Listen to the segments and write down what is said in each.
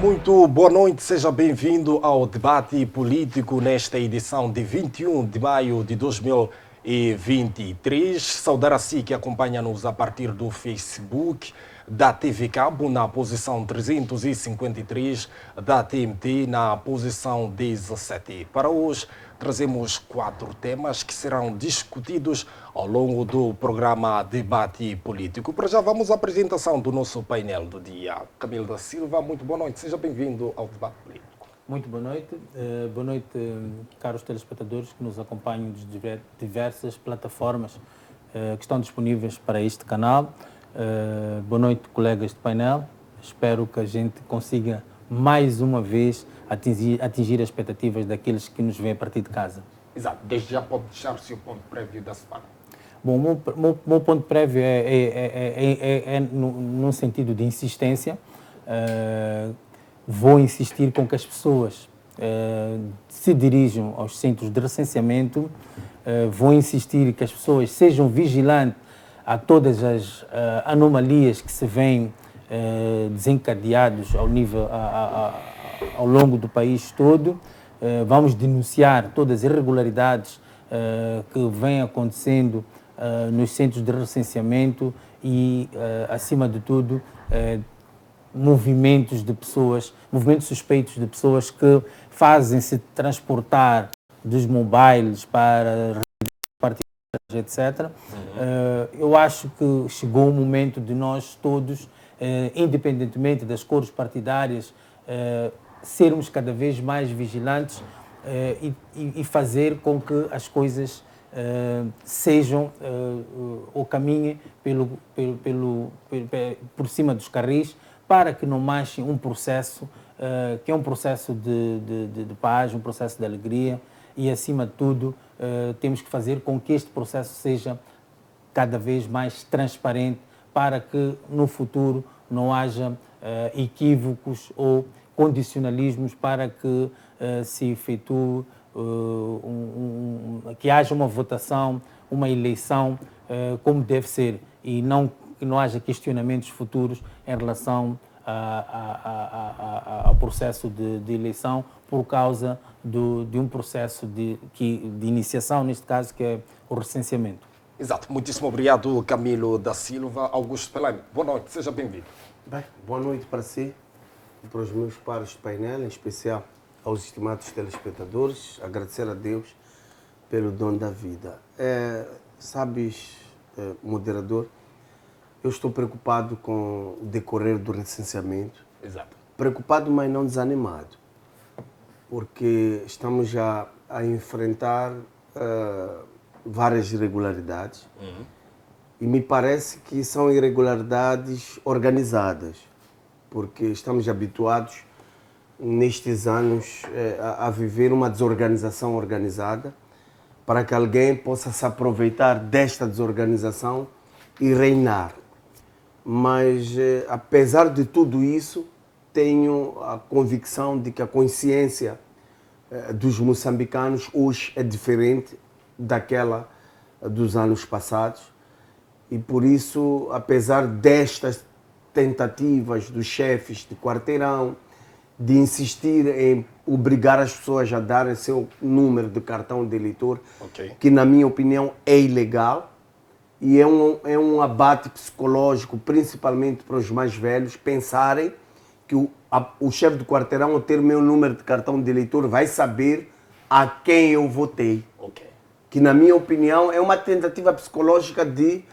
muito boa noite, seja bem-vindo ao debate político nesta edição de 21 de maio de 2023. Saudar a si que acompanha-nos a partir do Facebook, da TV Cabo na posição 353, da TMT na posição 17. Para hoje, trazemos 4 temas que serão discutidos ao longo do programa Debate Político. Para já, vamos à apresentação do nosso painel do dia. Camilo da Silva, muito boa noite, seja bem-vindo ao Debate Político. Muito boa noite. Boa noite, caros telespectadores que nos acompanham de diversas plataformas que estão disponíveis para este canal. Boa noite, colegas de painel. Espero que a gente consiga mais uma vez atingir as expectativas daqueles que nos veem a partir de casa. Exato. Desde já pode deixar o seu ponto prévio da semana. Bom, o meu ponto prévio é num sentido de insistência. Vou insistir com que as pessoas se dirijam aos centros de recenseamento. Vou insistir que as pessoas sejam vigilantes a todas as anomalias que se vêm desencadeados ao longo do país todo. Vamos denunciar todas as irregularidades que vêm acontecendo nos centros de recenseamento e, acima de tudo, movimentos suspeitos de pessoas que fazem-se transportar dos mobiles para partidárias, etc. Eu acho que chegou o momento de nós todos, independentemente das cores partidárias, sermos cada vez mais vigilantes e fazer com que as coisas sejam ou caminhem por cima dos carris, para que não marche um processo que é um processo de paz, um processo de alegria e, acima de tudo, temos que fazer com que este processo seja cada vez mais transparente para que no futuro não haja equívocos ou condicionalismos para que se efetue, que haja uma votação, uma eleição como deve ser e que não haja questionamentos futuros em relação ao processo de eleição por causa de um processo de iniciação, neste caso, que é o recenseamento. Exato. Muitíssimo obrigado, Camilo da Silva. Augusto Pelaime, boa noite, seja bem-vindo. Bem, boa noite para si e para os meus pares de painel, em especial aos estimados telespectadores. Agradecer a Deus pelo dom da vida. Sabes, moderador, eu estou preocupado com o decorrer do recenseamento. Exato. Preocupado, mas não desanimado, porque estamos já a enfrentar várias irregularidades e me parece que são irregularidades organizadas, porque estamos habituados nestes anos a viver uma desorganização organizada para que alguém possa se aproveitar desta desorganização e reinar. Mas, apesar de tudo isso, tenho a convicção de que a consciência dos moçambicanos hoje é diferente daquela dos anos passados e, por isso, apesar destas tentativas dos chefes de quarteirão de insistir em obrigar as pessoas a darem seu número de cartão de eleitor, que, na minha opinião, é ilegal, e é um abate psicológico, principalmente para os mais velhos, pensarem que o chefe do quarteirão, ao ter meu número de cartão de eleitor, vai saber a quem eu votei. Que, na minha opinião, é uma tentativa psicológica de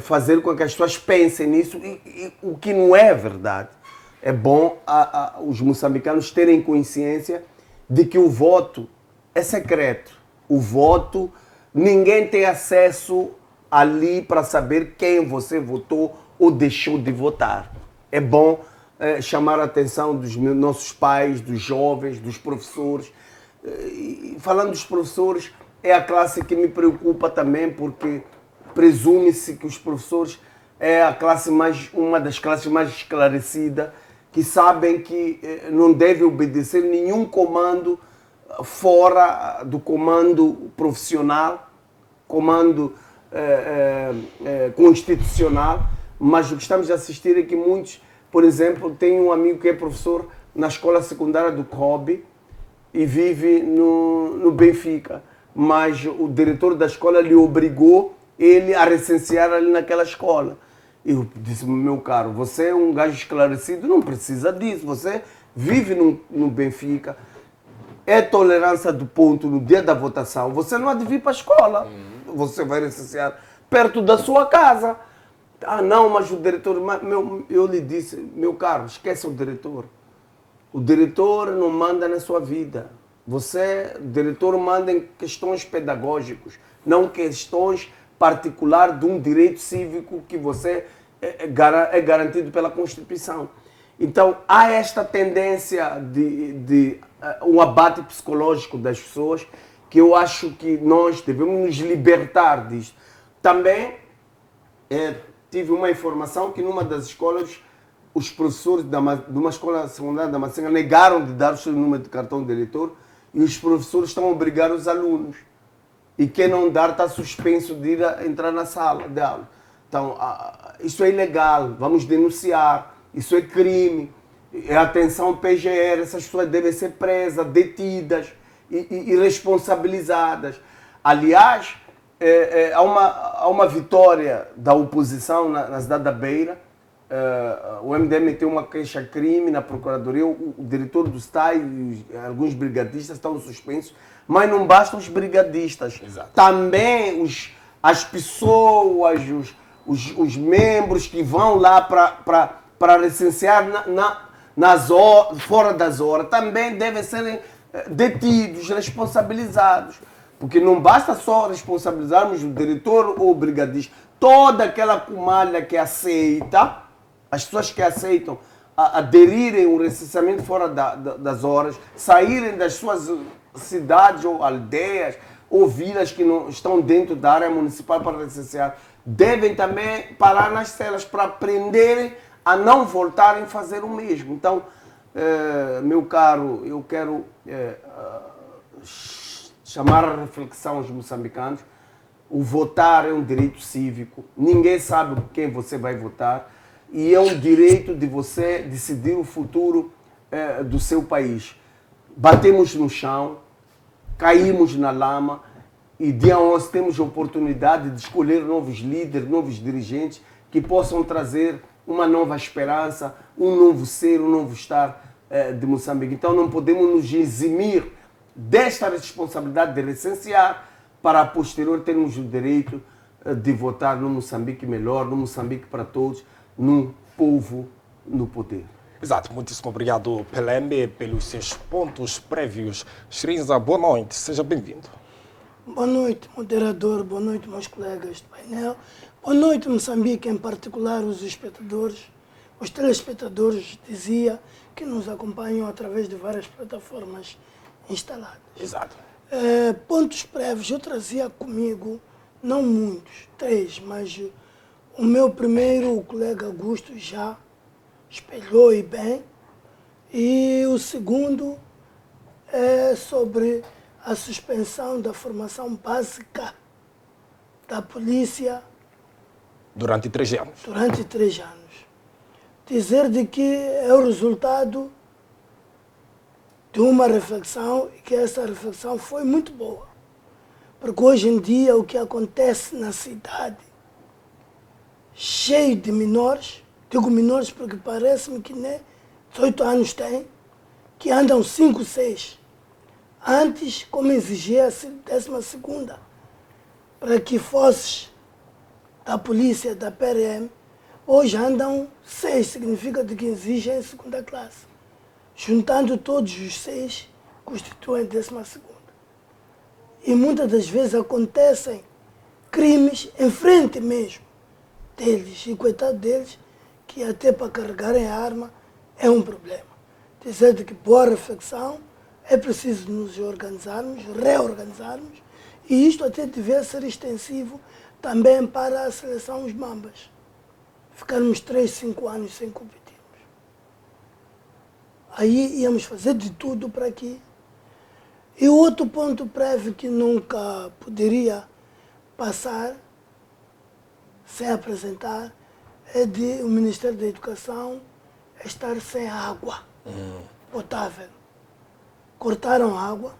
fazer com que as pessoas pensem nisso, e o que não é verdade. É bom os moçambicanos terem consciência de que o voto é secreto. O voto, ninguém tem acesso ali para saber quem você votou ou deixou de votar. É bom chamar a atenção dos nossos pais, dos jovens, dos professores. E falando dos professores, é a classe que me preocupa também, porque presume-se que os professores é uma das classes mais esclarecidas, que sabem que não devem obedecer nenhum comando fora do comando profissional, comando constitucional, mas o que estamos a assistir é que muitos por exemplo, tenho um amigo que é professor na escola secundária do COB e vive no Benfica, mas o diretor da escola lhe obrigou ele a recensear ali naquela escola. Eu disse, meu caro, você é um gajo esclarecido, não precisa disso, você vive no Benfica, é tolerância do ponto no dia da votação, você não há de vir para a escola, você vai recensear perto da sua casa. Ah não, mas o diretor, eu lhe disse, meu caro, esqueça o diretor. O diretor não manda na sua vida. O diretor manda em questões pedagógicas, não questões particulares de um direito cívico que você é garantido pela Constituição. Então, há esta tendência de um abate psicológico das pessoas que eu acho que nós devemos nos libertar disto. Também tive uma informação que numa das escolas os professores de uma escola secundária da Macenga negaram de dar o seu número de cartão de eleitor e os professores estão a obrigar os alunos. E quem não dar está suspenso de entrar na sala de aula. Então, isso é ilegal, vamos denunciar, isso é crime, é atenção PGR, essas pessoas devem ser presas, detidas e responsabilizadas. Aliás, há uma vitória da oposição na cidade da Beira. O MDM tem uma queixa-crime na Procuradoria, o diretor do STAI e alguns brigadistas estão suspensos, mas não bastam os brigadistas. Exato. Também as pessoas, os membros que vão lá para licenciar fora das horas, também devem ser detidos, responsabilizados. Porque não basta só responsabilizarmos o diretor ou o brigadista. Toda aquela comalha que aceita, as pessoas que aceitam aderirem ao recenseamento fora das horas, saírem das suas cidades ou aldeias ou vilas que não estão dentro da área municipal para recensear, devem também parar nas celas para aprenderem a não voltarem a fazer o mesmo. Então, meu caro, eu quero chamar a reflexão aos moçambicanos. O votar é um direito cívico, ninguém sabe quem você vai votar e é um direito de você decidir o futuro do seu país. Batemos no chão, caímos na lama e dia 11 temos a oportunidade de escolher novos líderes, novos dirigentes que possam trazer uma nova esperança, um novo ser, um novo estar de Moçambique. Então não podemos nos eximir desta responsabilidade de recensear para a posterior termos o direito de votar no Moçambique melhor, no Moçambique para todos, num povo no poder. Exato, muitíssimo obrigado, Pelembe, pelos seus pontos prévios. Shrinza, boa noite, seja bem-vindo. Boa noite, moderador, boa noite, meus colegas do painel. Boa noite, Moçambique, em particular os espectadores, os telespectadores, dizia, que nos acompanham através de várias plataformas instaladas. Exato. Pontos prévios, eu trazia comigo, não muitos, 3, mas o meu primeiro, o colega Augusto, já espelhou e bem, e o segundo é sobre a suspensão da formação básica da polícia Durante 3 anos. durante 3 anos. Dizer de que é o resultado de uma reflexão e que essa reflexão foi muito boa. Porque hoje em dia o que acontece na cidade, cheio de menores, digo menores porque parece-me que nem 18 anos têm, que andam 5, 6. Antes, como exigia a 12ª, para que fosses da polícia, da PRM, hoje andam 6, significa que exigem 2ª classe. Juntando todos os 6, constituem 12ª. E muitas das vezes acontecem crimes em frente mesmo deles. E coitado deles, que até para carregarem a arma é um problema. Dizer que boa reflexão, é preciso nos organizarmos, reorganizarmos, e isto até devia ser extensivo também para a seleção dos mambas. Ficarmos 3, 5 anos sem competirmos. Aí íamos fazer de tudo para que... E outro ponto prévio que nunca poderia passar sem apresentar é de o Ministério da Educação é estar sem água potável. Cortaram a água.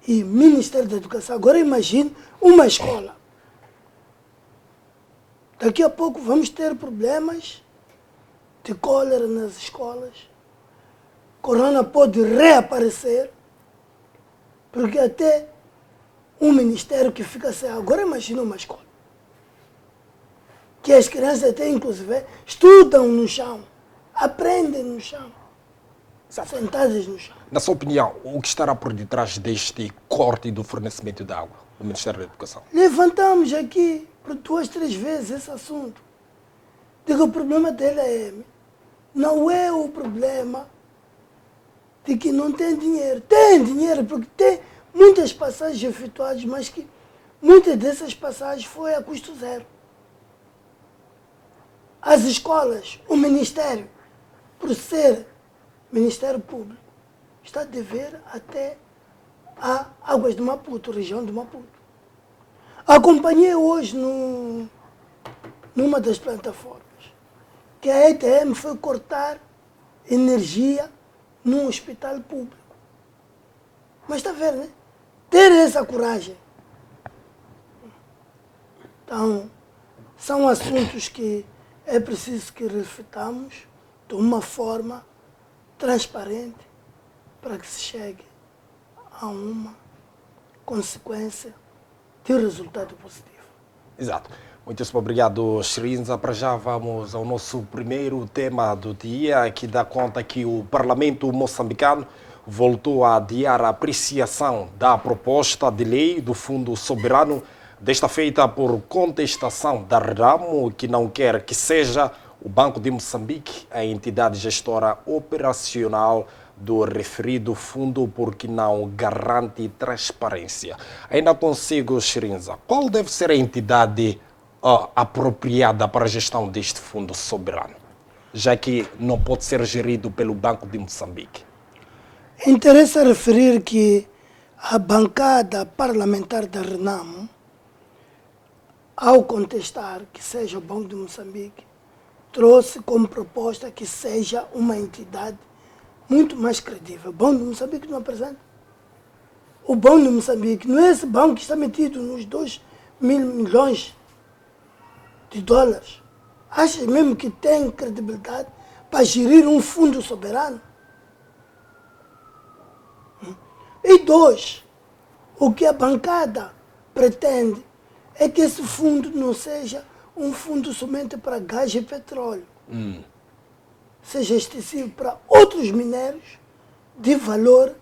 E Ministério da Educação, agora imagine uma escola. Daqui a pouco vamos ter problemas de cólera nas escolas. Corona pode reaparecer, porque até um ministério que fica sem água. Agora imagine uma escola. Que as crianças até, inclusive, estudam no chão, aprendem no chão, sentadas no chão. Na sua opinião, o que estará por detrás deste corte do fornecimento de água do Ministério da Educação? Levantamos aqui por 2, 3 vezes esse assunto. Digo, o problema dele é, não é o problema de que não tem dinheiro. Tem dinheiro, porque tem muitas passagens efetuadas, mas que muitas dessas passagens foi a custo zero. As escolas, o Ministério, por ser Ministério Público, está a dever até a Águas de Maputo, região de Maputo. Acompanhei hoje numa das plataformas que a ETM foi cortar energia num hospital público. Mas está vendo, né? Ter essa coragem. Então, são assuntos que é preciso que refletamos de uma forma transparente para que se chegue a uma consequência de resultado positivo. Exato. Muitíssimo obrigado, Shirinza. Para já vamos ao nosso primeiro tema do dia, que dá conta que o Parlamento moçambicano voltou a adiar a apreciação da proposta de lei do Fundo Soberano, desta feita por contestação da Renamo, que não quer que seja o Banco de Moçambique a entidade gestora operacional do referido fundo, porque não garante transparência. Ainda consigo, Shirinza, qual deve ser a entidade apropriada para a gestão deste fundo soberano, já que não pode ser gerido pelo Banco de Moçambique? Interessa referir que a bancada parlamentar da Renamo, ao contestar que seja o Banco de Moçambique, trouxe como proposta que seja uma entidade muito mais credível. O Banco de Moçambique não apresenta. O Banco de Moçambique não é esse banco que está metido nos 2 mil milhões de dólares. Acha mesmo que tem credibilidade para gerir um fundo soberano? E 2, o que a bancada pretende é que esse fundo não seja um fundo somente para gás e petróleo. Seja extensivo para outros minérios de valor,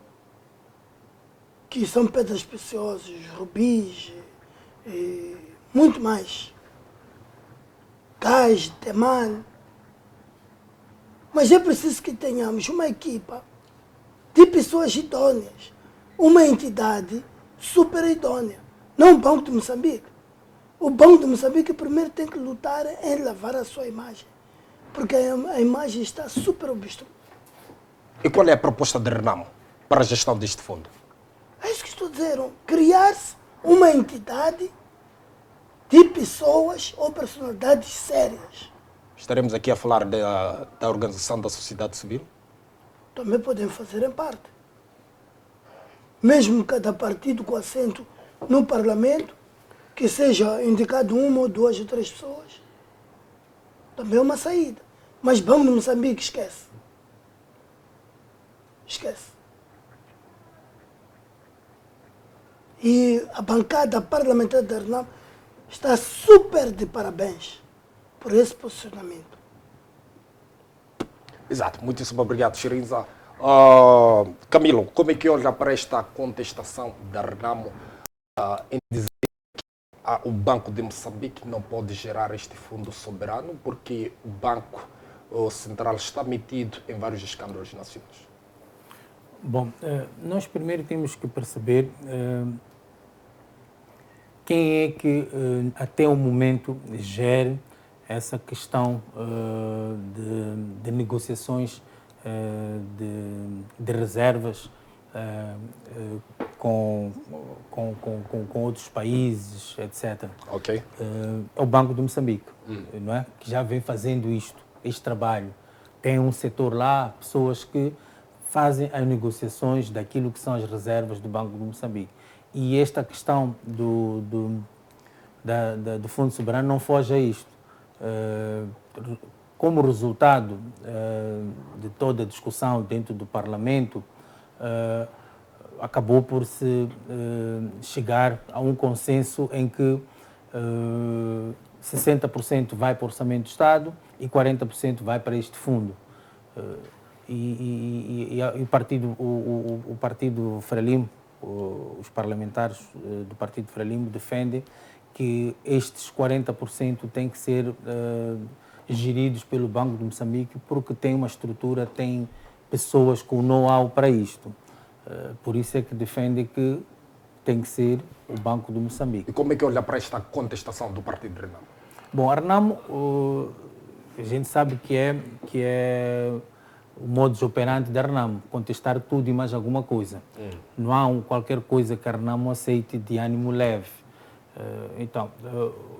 que são pedras preciosas, rubis, e muito mais. Gás, temano. Mas é preciso que tenhamos uma equipa de pessoas idôneas, uma entidade super idônea, não o Banco de Moçambique. O Banco de Moçambique primeiro tem que lutar em lavar a sua imagem, porque a imagem está super obstruída. E qual é a proposta da Renamo para a gestão deste fundo? É isso que estou dizendo. Criar-se uma entidade de pessoas ou personalidades sérias. Estaremos aqui a falar da organização da sociedade civil? Também podem fazer em parte. Mesmo cada partido com assento no Parlamento, que seja indicado 1 ou 2 ou 3 pessoas, também é uma saída. Mas Banco de Moçambique, esquece. Esquece. E a bancada parlamentar da Renamo está super de parabéns por esse posicionamento. Exato. Muitíssimo obrigado, Shirinza. Camilo, como é que olha para esta contestação da Renamo em dizer que o Banco de Moçambique não pode gerar este fundo soberano porque o Banco Central está metido em vários escândalos nacionais? Bom, nós primeiro temos que perceber quem é que até o momento gere essa questão de negociações de reservas com outros países, etc. Ok. É o Banco de Moçambique, não é? Que já vem fazendo isto este trabalho. Tem um setor lá, pessoas que fazem as negociações daquilo que são as reservas do Banco de Moçambique. E esta questão do Fundo Soberano não foge a isto. Como resultado de toda a discussão dentro do Parlamento, acabou por se chegar a um consenso em que 60% vai para o Orçamento do Estado e 40% vai para este fundo. E o Partido Frelimo, os parlamentares do Partido Frelimo defendem que estes 40% têm que ser geridos pelo Banco de Moçambique porque tem uma estrutura, tem pessoas com know-how para isto. Por isso é que defendem que tem que ser o Banco de Moçambique. E como é que olha para esta contestação do Partido de Renamo? Bom, a Renamo, a gente sabe que é o modus operandi da Renamo, contestar tudo e mais alguma coisa. Não há qualquer coisa que a Renamo aceite de ânimo leve. Então,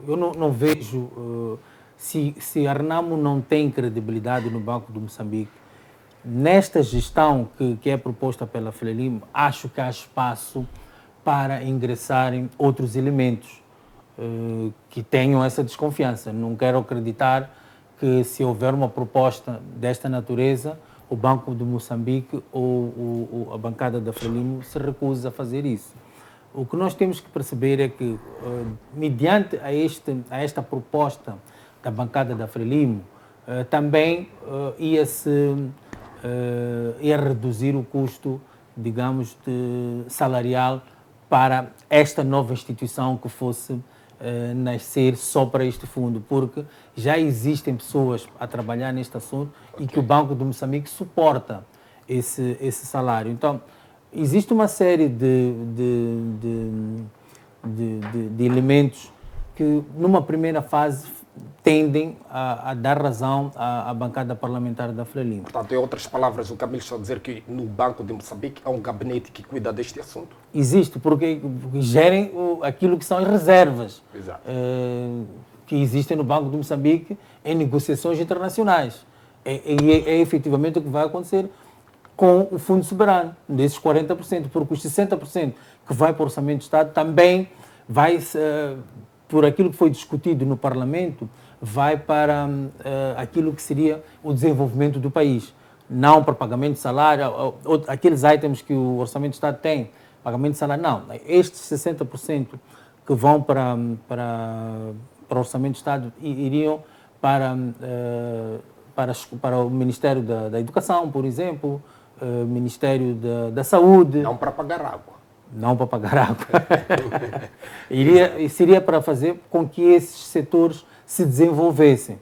eu não vejo, se a Renamo não tem credibilidade no Banco de Moçambique, nesta gestão que é proposta pela Frelimo, acho que há espaço para ingressarem outros elementos que tenham essa desconfiança. Não quero acreditar que se houver uma proposta desta natureza, o Banco de Moçambique ou a bancada da Frelimo se recusa a fazer isso. O que nós temos que perceber é que, mediante a esta proposta da bancada da Frelimo, também ia reduzir o custo, digamos, salarial para esta nova instituição que fosse nascer só para este fundo, porque já existem pessoas a trabalhar neste assunto e que o Banco de Moçambique suporta esse salário. Então, existe uma série de elementos que, numa primeira fase, tendem a dar razão à bancada parlamentar da Frelimo. Portanto, em outras palavras, o Camilo está a dizer que no Banco de Moçambique há um gabinete que cuida deste assunto? Existe, porque gerem aquilo que são as reservas que existem no Banco de Moçambique em negociações internacionais. É efetivamente o que vai acontecer com o Fundo Soberano, desses 40%, porque os 60% que vai para o Orçamento do Estado também vai, por aquilo que foi discutido no Parlamento, vai para aquilo que seria o desenvolvimento do país, não para pagamento de salário, aqueles itens que o Orçamento do Estado tem, pagamento de salário, não. Estes 60% que vão para o Orçamento do Estado iriam para o Ministério da Educação, por exemplo, Ministério da Saúde. Não para pagar água. Não para pagar água. Seria para fazer com que esses setores se desenvolvessem.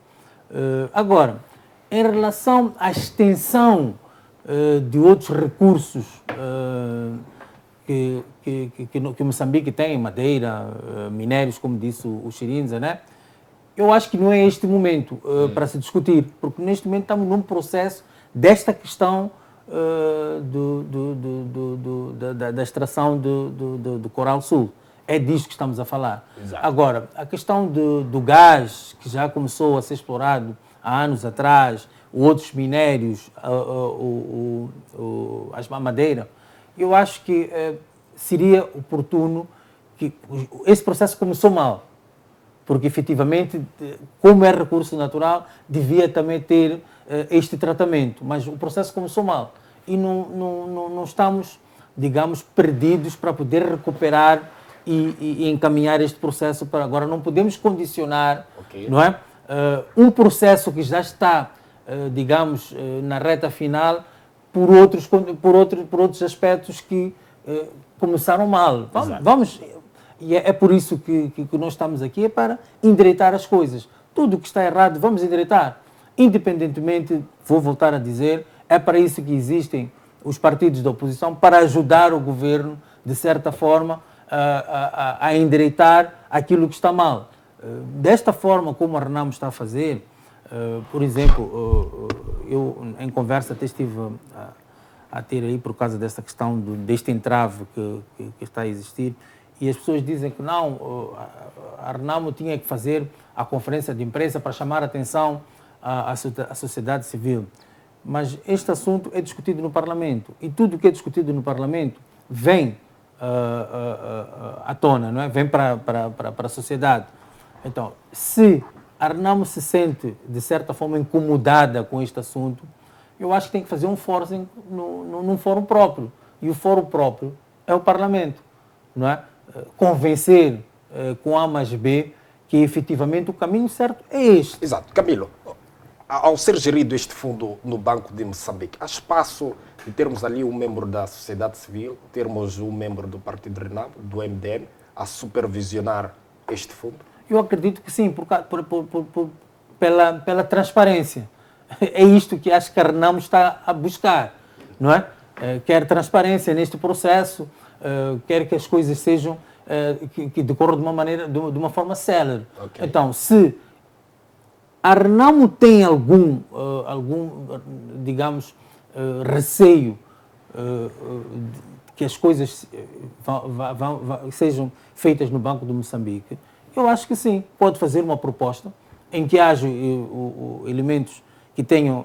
Agora, em relação à extensão de outros recursos que Moçambique tem, madeira, minérios, como disse o Chirinza, né? Eu acho que não é este momento para se discutir, porque neste momento estamos num processo desta questão da extração do Coral Sul. É disto que estamos a falar. Exato. Agora, a questão do gás, que já começou a ser explorado há anos atrás, outros minérios, a madeira, eu acho que seria oportuno que esse processo começou mal, porque efetivamente, como é recurso natural, devia também ter este tratamento, mas o processo começou mal e não estamos, digamos, perdidos para poder recuperar e encaminhar este processo para agora. Não podemos condicionar, não é? Um processo que já está, digamos, na reta final por outros aspectos que começaram mal. Vamos, e é por isso que nós estamos aqui, é para endireitar as coisas. Tudo o que está errado, vamos endireitar. Independentemente, vou voltar a dizer, é para isso que existem os partidos da oposição, para ajudar o governo, de certa forma, a endireitar aquilo que está mal. Desta forma como a Renamo está a fazer, por exemplo, eu em conversa até estive a ter aí por causa desta questão deste entrave que está a existir, e as pessoas dizem que não, a Renamo tinha que fazer a conferência de imprensa para chamar a atenção à sociedade civil. Mas este assunto é discutido no Parlamento e tudo o que é discutido no Parlamento vem à tona, não é? Vem para a sociedade. Então, se a Renamo se sente, de certa forma, incomodada com este assunto, eu acho que tem que fazer um forcing num fórum próprio. E o fórum próprio é o Parlamento, não é? Convencer com A mais B que efetivamente o caminho certo é este. Exato. Camilo, ao ser gerido este fundo no Banco de Moçambique, há espaço de termos ali um membro da sociedade civil, termos um membro do Partido Renamo, do MDM, a supervisionar este fundo? Eu acredito que sim, pela transparência. É isto que acho que a Renamo está a buscar, não é? Quer transparência neste processo, quer que as coisas sejam, que decorram de uma forma célere. Okay. Então, se a Renamo tem algum digamos, receio que as coisas sejam feitas no Banco de Moçambique, eu acho que sim, pode fazer uma proposta em que haja elementos que tenham,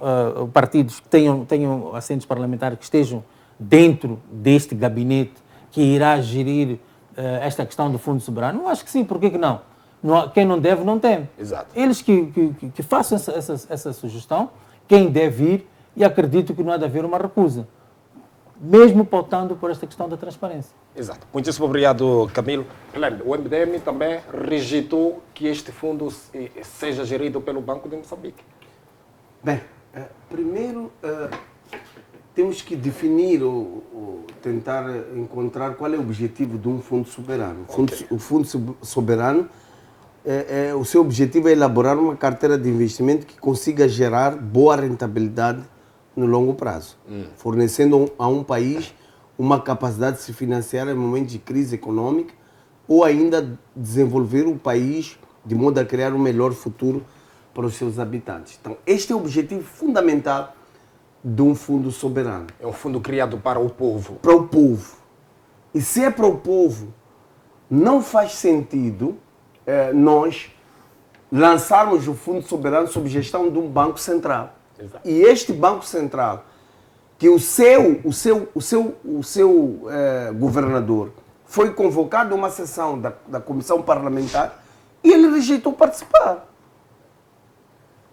partidos que tenham assentos parlamentares que estejam dentro deste gabinete que irá gerir esta questão do Fundo Soberano. Eu acho que sim, por que não? Quem não deve, não teme. Exato. Eles que façam essa sugestão, quem deve ir, e acredito que não há de haver uma recusa, mesmo pautando por esta questão da transparência. Exato. Muitíssimo obrigado, Camilo. Lembre, o MDM também rejeitou que este fundo seja gerido pelo Banco de Moçambique. Bem, primeiro temos que definir ou tentar encontrar qual é o objetivo de um fundo soberano. Okay. O fundo soberano, o seu objetivo é elaborar uma carteira de investimento que consiga gerar boa rentabilidade no longo prazo, fornecendo a um país uma capacidade de se financiar em momentos de crise econômica ou ainda desenvolver o país de modo a criar um melhor futuro para os seus habitantes. Então, este é o objetivo fundamental de um fundo soberano. É um fundo criado para o povo. Para o povo. E se é para o povo, não faz sentido nós lançarmos o fundo soberano sob gestão de um banco central. Exato. E este banco central, que o seu governador foi convocado a uma sessão da comissão parlamentar e ele rejeitou participar.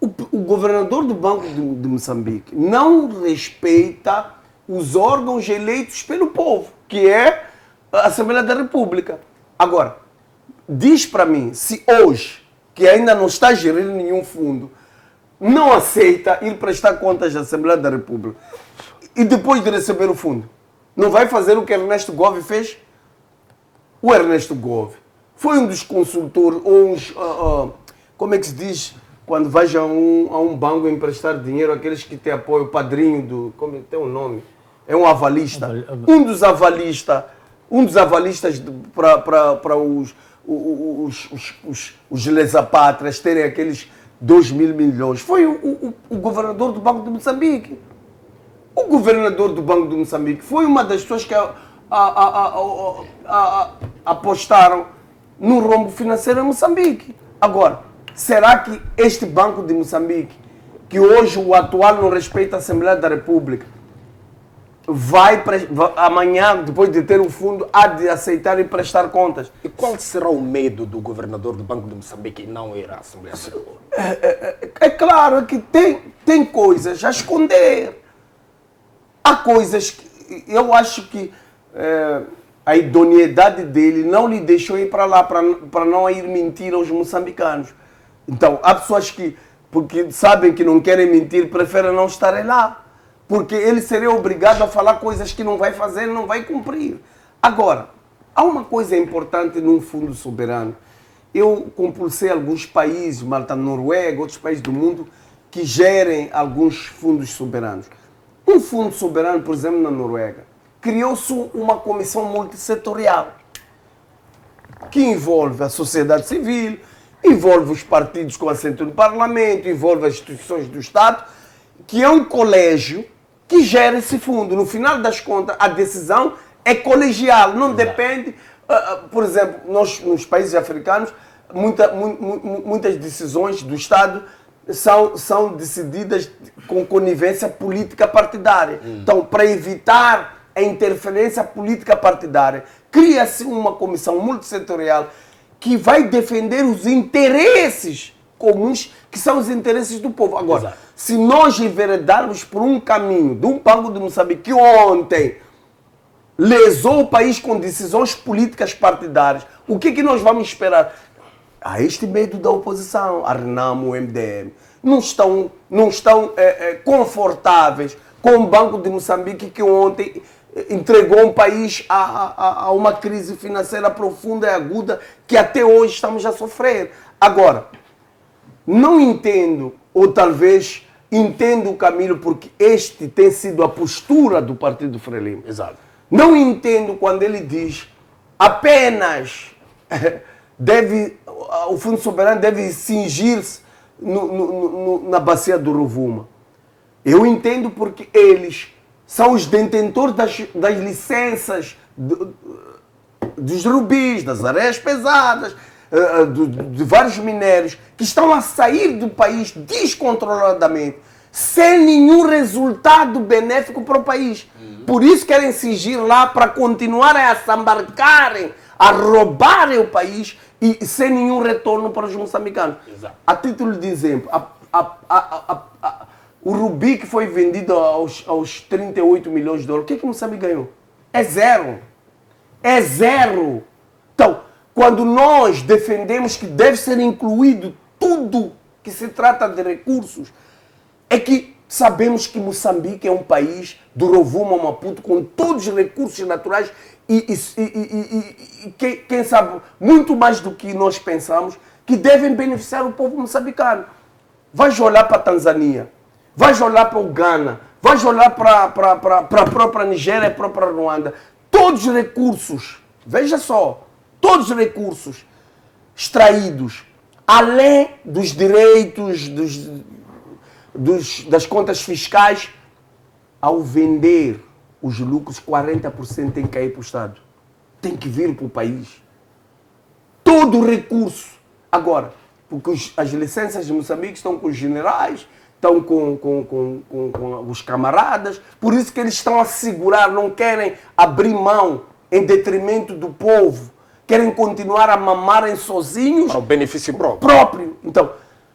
O governador do Banco de Moçambique não respeita os órgãos eleitos pelo povo, que é a Assembleia da República. Agora, diz para mim, se hoje, que ainda não está gerindo nenhum fundo, não aceita ir prestar contas à Assembleia da República e depois de receber o fundo, não vai fazer o que Ernesto Gove fez? O Ernesto Gove foi um dos consultores, como é que se diz, quando vais a um banco emprestar dinheiro, aqueles que te apoiam, o padrinho como tem um nome, é um avalista. Um dos avalistas para os lesapátrias terem aqueles 2 mil milhões foi o governador do Banco de Moçambique. O governador do Banco de Moçambique foi uma das pessoas que apostaram no rombo financeiro em Moçambique. Agora, será que este Banco de Moçambique, que hoje o atual não respeita a Assembleia da República, amanhã, depois de ter o fundo, há de aceitar e prestar contas? E qual será o medo do governador do Banco de Moçambique em não ir à Assembleia da República? É claro que tem coisas a esconder. Há coisas que eu acho que a idoneidade dele não lhe deixou ir para lá, para não ir mentir aos moçambicanos. Então, há pessoas que, porque sabem que não querem mentir, preferem não estarem lá. Porque ele seria obrigado a falar coisas que não vai fazer, não vai cumprir. Agora, há uma coisa importante num fundo soberano. Eu compulsei alguns países, Malta, Noruega, outros países do mundo, que gerem alguns fundos soberanos. Um fundo soberano, por exemplo, na Noruega, criou-se uma comissão multissetorial que envolve a sociedade civil, envolve os partidos com assento no Parlamento, envolve as instituições do Estado, que é um colégio que gera esse fundo. No final das contas, a decisão é colegial, não depende. Por exemplo, nós nos países africanos, muitas decisões do Estado são decididas com conivência política partidária. Então, para evitar a interferência política partidária, cria-se uma comissão multissetorial que vai defender os interesses comuns, que são os interesses do povo. Agora, se nós enveredarmos por um caminho de um Banco de Moçambique que ontem lesou o país com decisões políticas partidárias, o que nós vamos esperar? Há este medo da oposição, a Renamo, o MDM. Não estão confortáveis com o Banco de Moçambique que ontem entregou um país a uma crise financeira profunda e aguda que até hoje estamos a sofrer. Agora, não entendo, ou talvez entendo o Camilo, porque este tem sido a postura do Partido Frelimo. Exato. Não entendo quando ele diz apenas o Fundo Soberano deve cingir-se na bacia do Rovuma. Eu entendo porque eles são os detentores das licenças dos rubis, das areias pesadas, de vários minérios que estão a sair do país descontroladamente, sem nenhum resultado benéfico para o país. Por isso querem cingir lá para continuarem a se embarcarem, a roubarem o país e sem nenhum retorno para os moçambicanos. Exato. A título de exemplo, o rubi que foi vendido aos 38 milhões de dólares, o que Moçambique ganhou? É zero. É zero. Então, quando nós defendemos que deve ser incluído tudo que se trata de recursos, é que sabemos que Moçambique é um país do Rovuma ao Maputo com todos os recursos naturais e quem sabe, muito mais do que nós pensamos, que devem beneficiar o povo moçambicano. Vais olhar para a Tanzânia, vais olhar para o Ghana, vais olhar para a própria Nigéria e a própria Ruanda. Todos os recursos, veja só, todos os recursos extraídos, além dos direitos, das contas fiscais, ao vender os lucros, 40% tem que cair para o Estado. Tem que vir para o país. Todo o recurso. Agora, porque as licenças de Moçambique estão com os generais, estão com os camaradas, por isso que eles estão a segurar, não querem abrir mão em detrimento do povo, querem continuar a mamarem sozinhos. Para o benefício próprio. Então,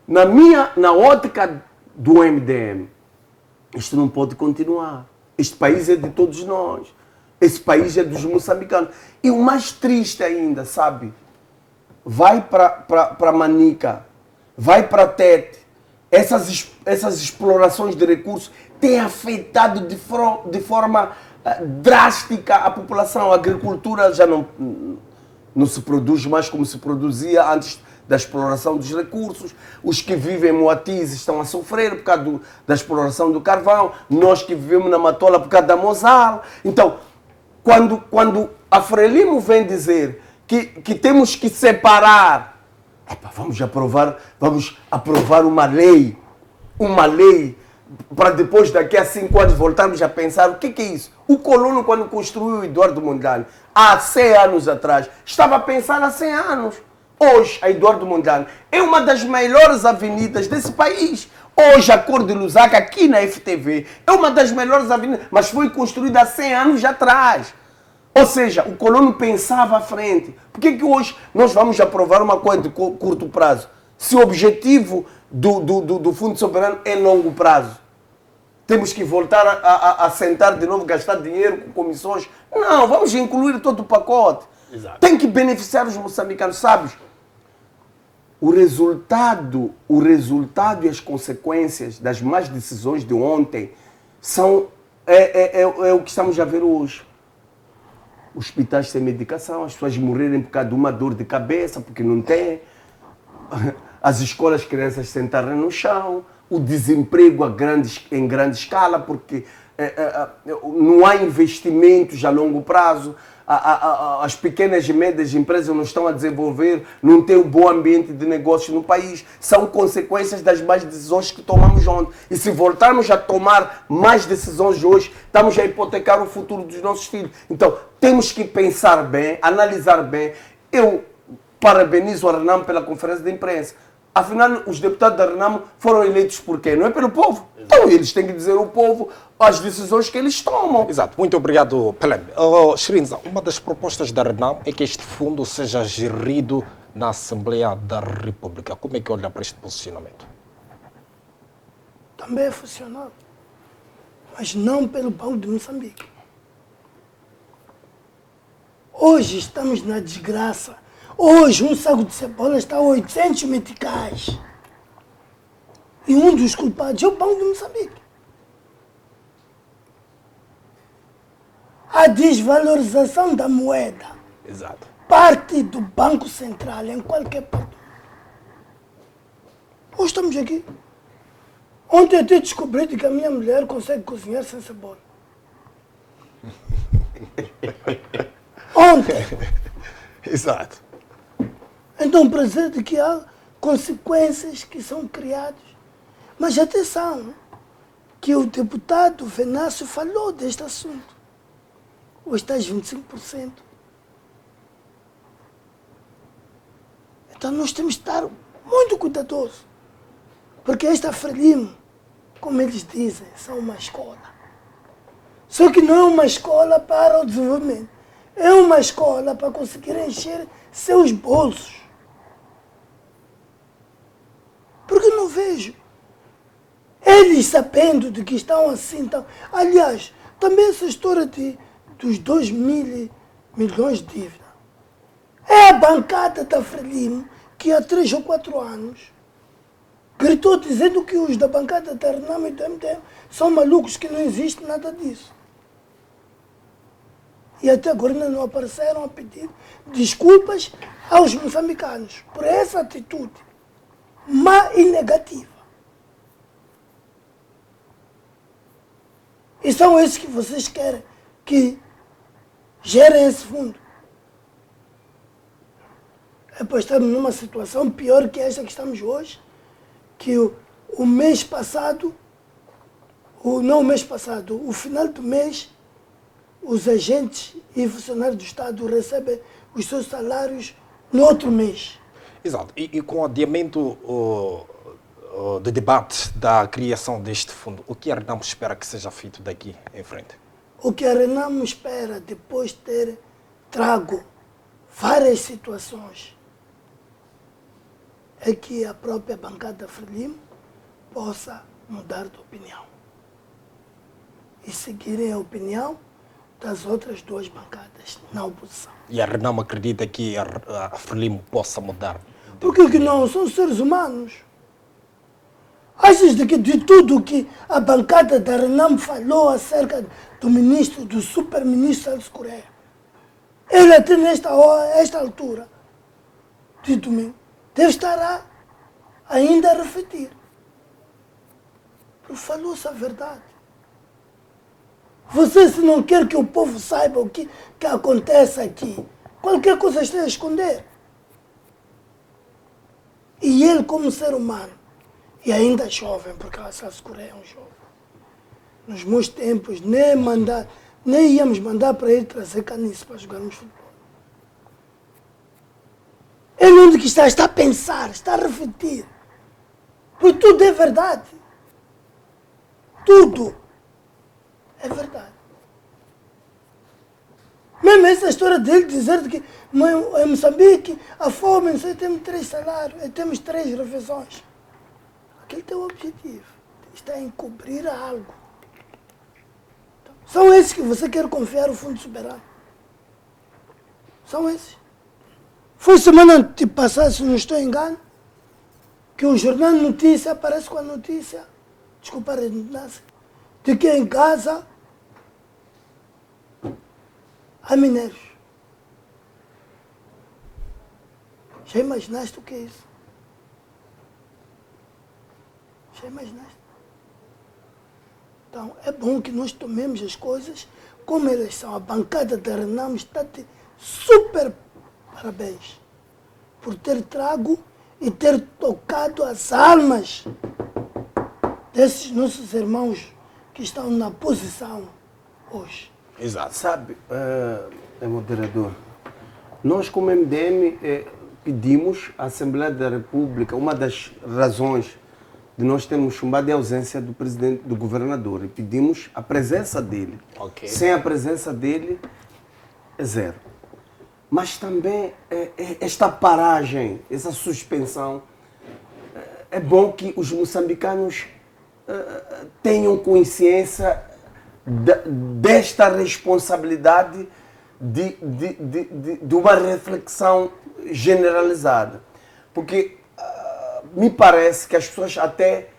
na ótica do MDM, isto não pode continuar. Este país é de todos nós. Esse país é dos moçambicanos. E o mais triste ainda, sabe? Vai para Manica, vai para Tete. Essas explorações de recursos têm afetado de forma drástica a população. A agricultura já não se produz mais como se produzia antes da exploração dos recursos. Os que vivem em Moatize estão a sofrer por causa da exploração do carvão. Nós que vivemos na Matola por causa da Mosal. Então, quando a Frelimo vem dizer que temos que separar, vamos aprovar uma lei para depois, daqui a 5 anos, voltarmos a pensar o que é isso. O colono, quando construiu o Eduardo Mondlane, há 100 anos atrás, estava a pensar há 100 anos. Hoje, a Eduardo Mondlane é uma das melhores avenidas desse país. Hoje, a Cor de Lusaka, aqui na FTV, é uma das melhores avenidas, mas foi construída há 100 anos atrás. Ou seja, o colono pensava à frente. Por que hoje nós vamos aprovar uma coisa de curto prazo, se o objetivo do Fundo Soberano é longo prazo? Temos que voltar a sentar de novo, gastar dinheiro com comissões? Não, vamos incluir todo o pacote. Exato. Tem que beneficiar os moçambicanos, sabes? O resultado e as consequências das más decisões de ontem é o que estamos a ver hoje. Hospitais sem medicação, as pessoas morrerem por causa de uma dor de cabeça, porque não tem. As escolas, as crianças sentarem no chão. O desemprego em grande escala, porque não há investimentos a longo prazo. As pequenas e médias empresas não estão a desenvolver, não tem um bom ambiente de negócio no país. São consequências das más decisões que tomamos ontem. E se voltarmos a tomar mais decisões hoje, estamos a hipotecar o futuro dos nossos filhos. Então, temos que pensar bem, analisar bem. Eu parabenizo a Renan pela conferência de imprensa. Afinal, os deputados da Renamo foram eleitos por quê? Não é pelo povo. Então, eles têm que dizer ao povo as decisões que eles tomam. Exato. Muito obrigado, Pelé. Shrinza, uma das propostas da Renamo é que este fundo seja gerido na Assembleia da República. Como é que olha para este posicionamento? Também é funcional, mas não pelo Banco de Moçambique. Hoje estamos na desgraça. Hoje um saco de cebola está a 800 meticais. E um dos culpados é o Banco de Moçambique. A desvalorização da moeda Exato. parte do Banco Central em qualquer parte. Hoje estamos aqui. Ontem até descobri que a minha mulher consegue cozinhar sem cebola. Ontem. Exato. Então, para dizer de que há consequências que são criadas. Mas atenção, que o deputado Venácio falou deste assunto. Os tais 25%. Então nós temos que estar muito cuidadosos. Porque esta Frelimo, como eles dizem, são uma escola. Só que não é uma escola para o desenvolvimento. É uma escola para conseguir encher seus bolsos. Porque eu não vejo. Eles sabendo de que estão assim. Então, aliás, também essa história dos 2 mil milhões de dívida. É a bancada da Frelimo que há 3 ou 4 anos gritou dizendo que os da bancada da Renamo e do MTM são malucos, que não existe nada disso. E até agora ainda não apareceram a pedir desculpas aos moçambicanos por essa atitude má e negativa. E são esses que vocês querem que gerem esse fundo. Depois estamos numa situação pior que esta que estamos hoje, que o mês passado, o final do mês, os agentes e funcionários do Estado recebem os seus salários no outro mês. Exato. E com o adiamento de debate da criação deste fundo, o que a Renamo espera que seja feito daqui em frente? O que a Renamo espera, depois de ter trago várias situações, é que a própria bancada Frelimo possa mudar de opinião e seguirem a opinião das outras 2 bancadas na oposição. E a Renamo acredita que a Frelimo possa mudar? Por que não? São seres humanos. Achas de que de tudo que a bancada da Renamo falou acerca do ministro, do super-ministro Celso Correia, ele até esta altura de domingo deve estar ainda a refletir. Porque falou-se a verdade. Você, se não quer que o povo saiba o que acontece aqui, qualquer coisa está a esconder. E ele, como ser humano, e ainda jovem, porque a Celso Correia é um jovem, nos meus tempos, nem íamos mandar para ele trazer caniço para jogarmos futebol. Ele onde que está a pensar, está a refletir. Porque tudo é verdade. Tudo é verdade. Mesmo essa história dele dizer que em Moçambique a fome, não sei, temos 3 salários, temos 3 refeições. Aquele tem o objetivo. Está a encobrir algo. Então, são esses que você quer confiar o Fundo Soberano. São esses. Foi semana passada, se não estou engano, que o jornal de notícia aparece com a notícia, desculpa a redundância, de que em Gaza há minérios. Já imaginaste o que é isso? Já imaginaste? Então, é bom que nós tomemos as coisas como elas são. A bancada da Renamo está de super parabéns por ter trago e ter tocado as almas desses nossos irmãos que estão na posição hoje. Exato. Sabe, moderador, nós como MDM pedimos à Assembleia da República, uma das razões de nós termos chumbado é a ausência do presidente, do governador, e pedimos a presença dele. Ok. Sem a presença dele, é zero. Mas também esta paragem, essa suspensão, é bom que os moçambicanos tenham consciência desta responsabilidade de uma reflexão generalizada. Porque me parece que as pessoas até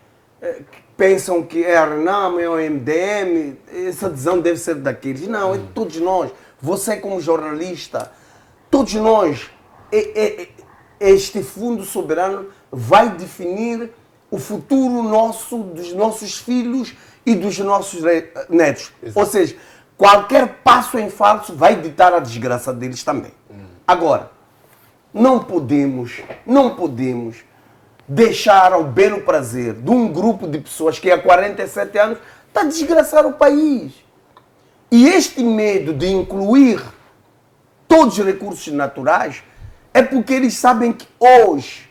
pensam que é a RENAM, é o MDM, essa decisão deve ser daqueles. Não, é de todos nós. Você como jornalista, todos nós. Este fundo soberano vai definir o futuro nosso, dos nossos filhos e dos nossos netos. Exato. Ou seja, qualquer passo em falso vai ditar a desgraça deles também. Agora, não podemos deixar ao belo prazer de um grupo de pessoas que há 47 anos está a desgraçar o país. E este medo de incluir todos os recursos naturais é porque eles sabem que hoje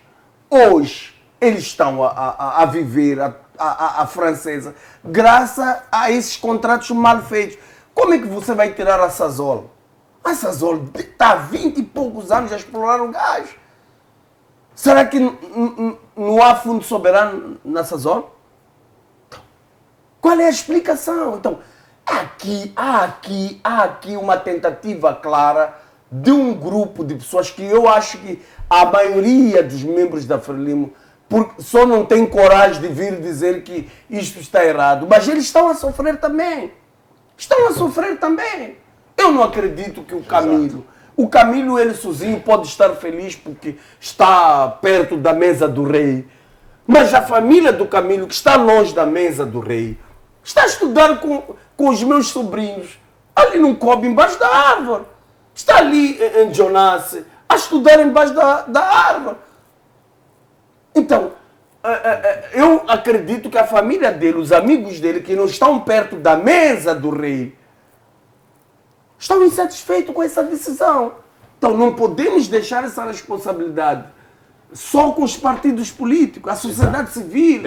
eles estão a viver a francesa graças a esses contratos mal feitos. Como é que você vai tirar a Sasol? A Sasol está há 20 e poucos anos a explorar o gás. Será que não há fundo soberano na Sasol? Qual é a explicação? Então, há aqui uma tentativa clara de um grupo de pessoas que eu acho que a maioria dos membros da Frelimo só não tem coragem de vir dizer que isto está errado. Mas eles estão a sofrer também. Eu não acredito que o Camilo, ele sozinho pode estar feliz porque está perto da mesa do rei. Mas a família do Camilo, que está longe da mesa do rei, está a estudar com os meus sobrinhos, ali num cobre embaixo da árvore. Está ali em Jonas, a estudar embaixo da árvore. Então, eu acredito que a família dele, os amigos dele, que não estão perto da mesa do rei, estão insatisfeitos com essa decisão. Então, não podemos deixar essa responsabilidade só com os partidos políticos, a sociedade civil,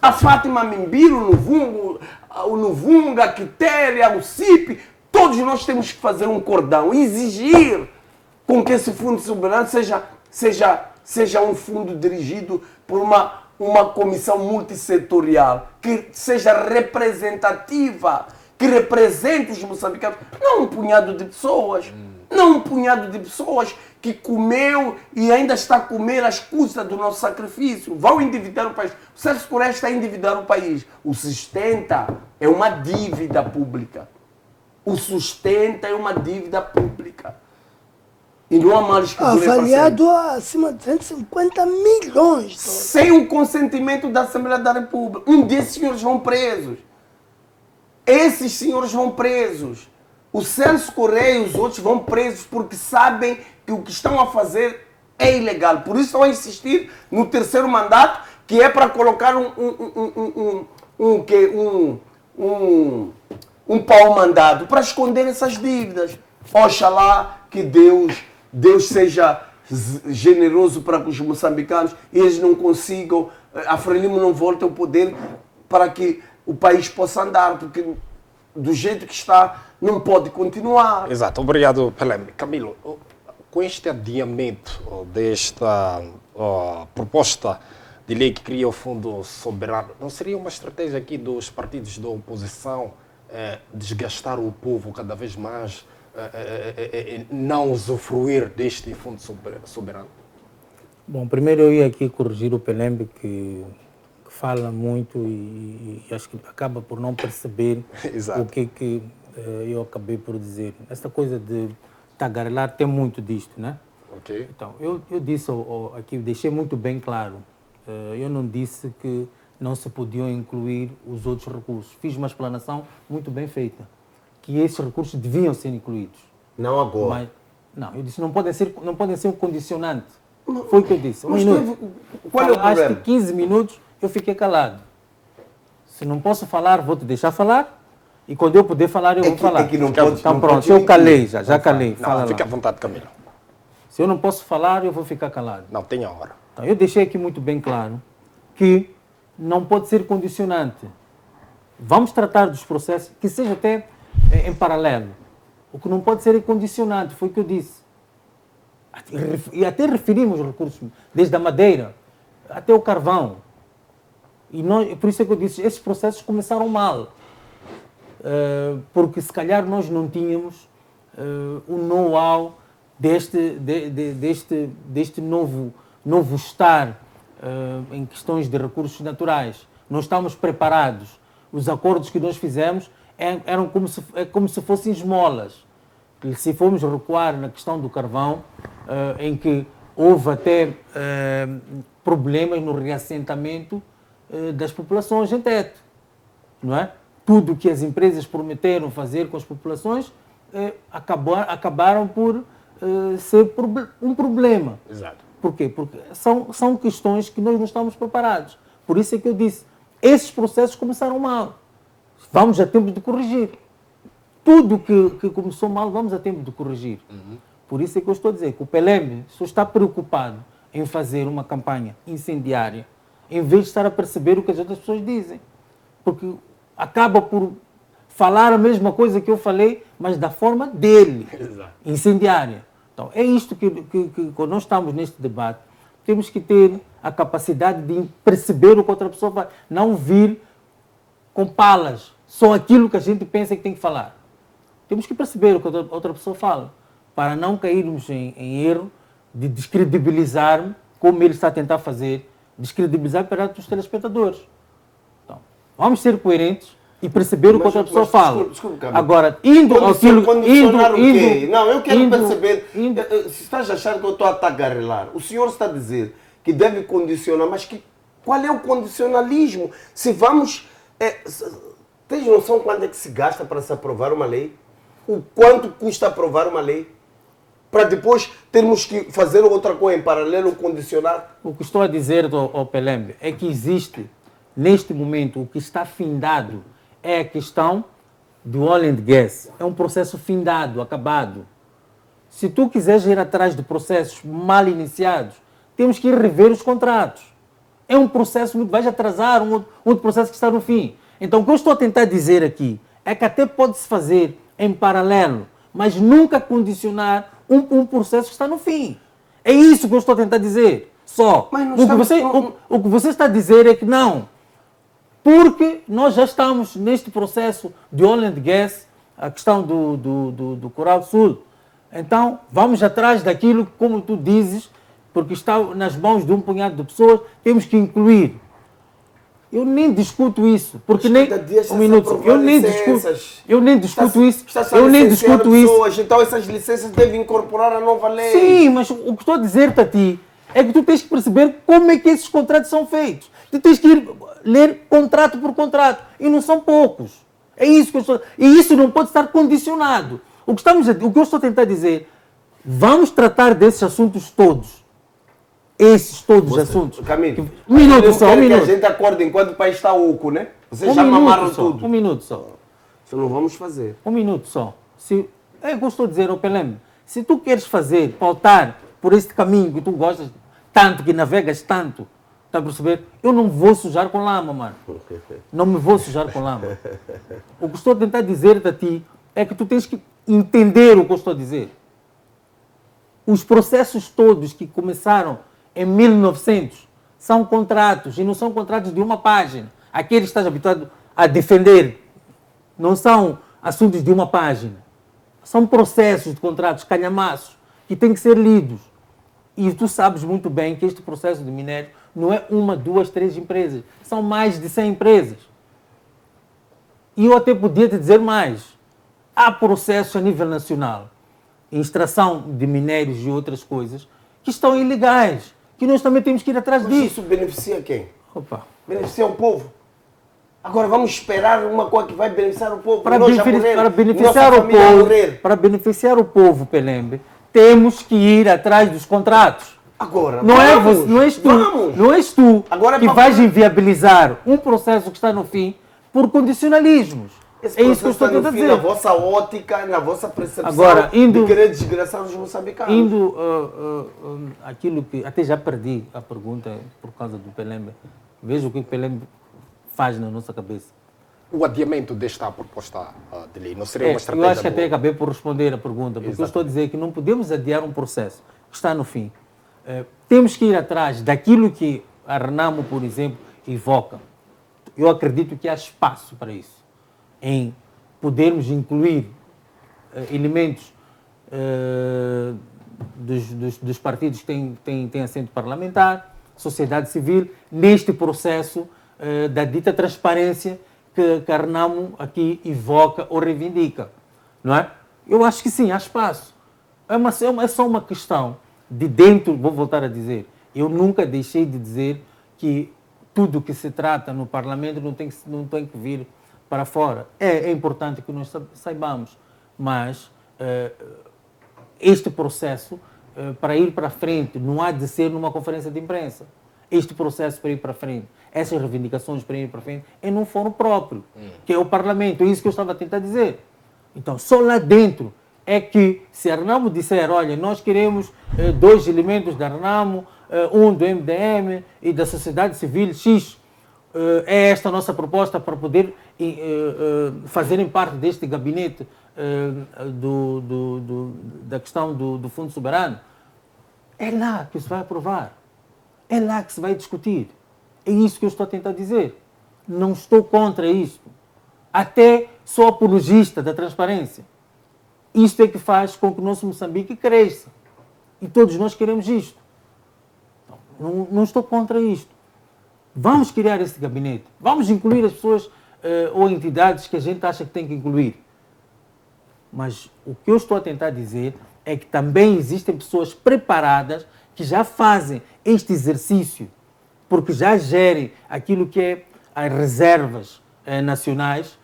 a Fátima Mimbiro, o Nuvunga, a Quitéria, o CIP. Todos nós temos que fazer um cordão e exigir com que esse fundo soberano seja um fundo dirigido por uma comissão multissetorial, que seja representativa, que represente os moçambicanos, não um punhado de pessoas, que comeu e ainda está a comer às custas do nosso sacrifício. Vão endividar o país. O Sérgio Correia está a endividar o país. O sustenta é uma dívida pública. E não há males que avaliado acima de 150 milhões de dólares. Sem o consentimento da Assembleia da República. Um desses senhores vão presos. Esses senhores vão presos. O Celso Correia e os outros vão presos porque sabem que o que estão a fazer é ilegal. Por isso estão a insistir no terceiro mandato, que é para colocar um pau-mandado para esconder essas dívidas. Oxalá que Deus seja generoso para os moçambicanos e eles não consigam, a Frelimo não volte ao poder para que o país possa andar, porque do jeito que está não pode continuar. Exato, obrigado, Pelém. Camilo, com este adiamento desta proposta de lei que cria o Fundo Soberano, não seria uma estratégia aqui dos partidos da oposição desgastar o povo cada vez mais, não usufruir deste Fundo Soberano? Bom, primeiro eu ia aqui corrigir o Pelembe que fala muito e acho que acaba por não perceber o que eu acabei por dizer. Essa coisa de tagarelar tem muito disto, né? Okay. Então, eu disse aqui, deixei muito bem claro, eu não disse que não se podiam incluir os outros recursos. Fiz uma explanação muito bem feita, que esses recursos deviam ser incluídos. Não agora. Mas, não, eu disse não podem ser um condicionante. Foi o que eu disse. Mas qual é o problema? Falaste 15 minutos, eu fiquei calado. Se não posso falar, vou te deixar falar. E quando eu puder falar, eu vou falar. É que não pode, então não pronto, pode eu calei já calei. Não, fica à vontade, Camilo. Se eu não posso falar, eu vou ficar calado. Não, tem a hora. Então, eu deixei aqui muito bem claro que não pode ser condicionante. Vamos tratar dos processos, que seja até em paralelo. O que não pode ser é condicionante, foi o que eu disse. E até referimos os recursos, desde a madeira até o carvão. E nós, por isso é que eu disse, esses processos começaram mal. Porque se calhar nós não tínhamos o know-how deste novo estar em questões de recursos naturais. Não estamos preparados. Os acordos que nós fizemos eram como se fossem esmolas. E se formos recuar na questão do carvão, em que houve até problemas no reassentamento das populações em teto, não é? Tudo que as empresas prometeram fazer com as populações acabaram por ser um problema. Exato. Por quê? Porque são questões que nós não estamos preparados. Por isso é que eu disse, esses processos começaram mal. Vamos a tempo de corrigir. Tudo que começou mal, vamos a tempo de corrigir. Por isso é que eu estou a dizer que o PLM só está preocupado em fazer uma campanha incendiária, em vez de estar a perceber o que as outras pessoas dizem. Porque acaba por falar a mesma coisa que eu falei, mas da forma dele, incendiária. Então, é isto que quando nós estamos neste debate, temos que ter a capacidade de perceber o que outra pessoa faz, não vir com palas, só aquilo que a gente pensa que tem que falar. Temos que perceber o que outra pessoa fala, para não cairmos em erro de descredibilizar, como ele está a tentar fazer, descredibilizar perante os telespectadores. Então, vamos ser coerentes e perceber o que outra pessoa fala. Desculpa, agora, indo aquilo... Não, eu quero perceber. Se estás a achar que eu estou a tagarelar, o senhor está a dizer que deve condicionar, mas qual é o condicionalismo? Se vamos... tens noção quanto é que se gasta para se aprovar uma lei? O quanto custa aprovar uma lei? Para depois termos que fazer outra coisa em paralelo, condicionar? O que estou a dizer, ao Pelembe, é que existe, neste momento, o que está findado é a questão do oil and gas. É um processo findado, acabado. Se tu quiseres ir atrás de processos mal iniciados, temos que ir rever os contratos. É um processo muito... Vais atrasar um outro processo que está no fim. Então, o que eu estou a tentar dizer aqui é que até pode-se fazer em paralelo, mas nunca condicionar um processo que está no fim. É isso que eu estou a tentar dizer. Só. O que você está a dizer é que não. Porque nós já estamos neste processo de oil and gas, a questão do Coral Sul. Então, vamos atrás daquilo, como tu dizes, porque está nas mãos de um punhado de pessoas, temos que incluir. Eu nem discuto isso, porque nem... Um minuto, eu nem discuto isso. Eu nem discuto isso. Então essas licenças devem incorporar a nova lei. Sim, mas o que estou a dizer-te a ti é que tu tens que perceber como é que esses contratos são feitos. Tu tens que ir ler contrato por contrato, e não são poucos. É isso que eu estou... E isso não pode estar condicionado. O que eu estou a tentar dizer, vamos tratar desses assuntos todos. Esses todos os assuntos. Camilo, um minuto só. Que a gente acorde enquanto o país está oco, né? Vocês já mamaram tudo. Um minuto só. Isso não vamos fazer. Um minuto só. É o que eu estou a dizer, Pelem. Se tu queres pautar por este caminho que tu gostas tanto, que navegas tanto, está a perceber? Eu não vou sujar com lama, mano. Não me vou sujar com lama. O que estou a tentar dizer-te a ti é que tu tens que entender o que eu estou a dizer. Os processos todos que começaram em 1900 são contratos, e não são contratos de uma página. Aqueles que estás habituado a defender não são assuntos de uma página. São processos de contratos, calhamaços, que têm que ser lidos. E tu sabes muito bem que este processo de minério não é uma, duas, três empresas. São mais de 100 empresas. E eu até podia te dizer mais. Há processos a nível nacional, em extração de minérios e outras coisas, que estão ilegais, que nós também temos que ir atrás disso. Isso beneficia quem? Opa. Beneficia o povo. Agora vamos esperar uma coisa que vai beneficiar o povo. Para beneficiar o povo, Pelembe, temos que ir atrás dos contratos. Agora, não és tu agora que vais inviabilizar um processo que está no fim por condicionalismos. Esse É isso que eu processo estou está, tentando no fim, na dizer. vossa ótica, na vossa percepção Agora, de querer desgraçar os moçambicanos. Indo aquilo que até já perdi a pergunta por causa do Pelembe. Veja o que o Pelembe faz na nossa cabeça. O adiamento desta proposta de lei não seria uma Eu estratégia acho que até boa? acabei por responder a pergunta, porque eu estou a dizer que não podemos adiar um processo que está no fim. Temos que ir atrás daquilo que a Renamo, por exemplo, evoca. Eu acredito que há espaço para isso, em podermos incluir elementos dos partidos que têm assento parlamentar, sociedade civil, neste processo da dita transparência que a Renamo aqui evoca ou reivindica. Não é? Eu acho que sim, há espaço. É só uma questão de dentro, vou voltar a dizer, eu nunca deixei de dizer que tudo que se trata no Parlamento não tem que vir para fora. É importante que nós saibamos, mas este processo, para ir para frente, não há de ser numa conferência de imprensa. Este processo para ir para frente, essas reivindicações para ir para frente, é num fórum próprio, que é o Parlamento. É isso que eu estava a tentar dizer. Então, só lá dentro é que, se a Renamo disser, olha, nós queremos 2 elementos da Renamo, um do MDM e da sociedade civil X, é esta a nossa proposta para poder fazerem parte deste gabinete da questão do Fundo Soberano, é lá que se vai aprovar. É lá que se vai discutir. É isso que eu estou a tentar dizer. Não estou contra isto. Até sou apologista da transparência. Isto é que faz com que o nosso Moçambique cresça. E todos nós queremos isto. Não estou contra isto. Vamos criar esse gabinete. Vamos incluir as pessoas ou entidades que a gente acha que tem que incluir. Mas o que eu estou a tentar dizer é que também existem pessoas preparadas que já fazem este exercício, porque já gerem aquilo que é as reservas nacionais.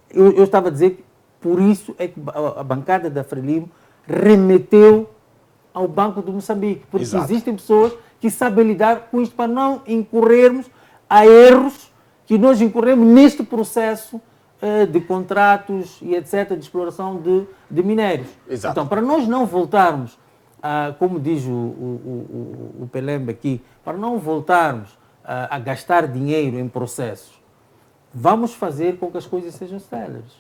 Eu estava a dizer que por isso é que a bancada da Frelimo remeteu ao Banco do Moçambique, porque existem pessoas que sabem lidar com isto para não incorrermos a erros que nós incorremos neste processo de contratos e etc., de exploração de minérios. Exato. Então, para nós não voltarmos, como diz o Pelembe aqui, para não voltarmos a gastar dinheiro em processos, vamos fazer com que as coisas sejam céleres.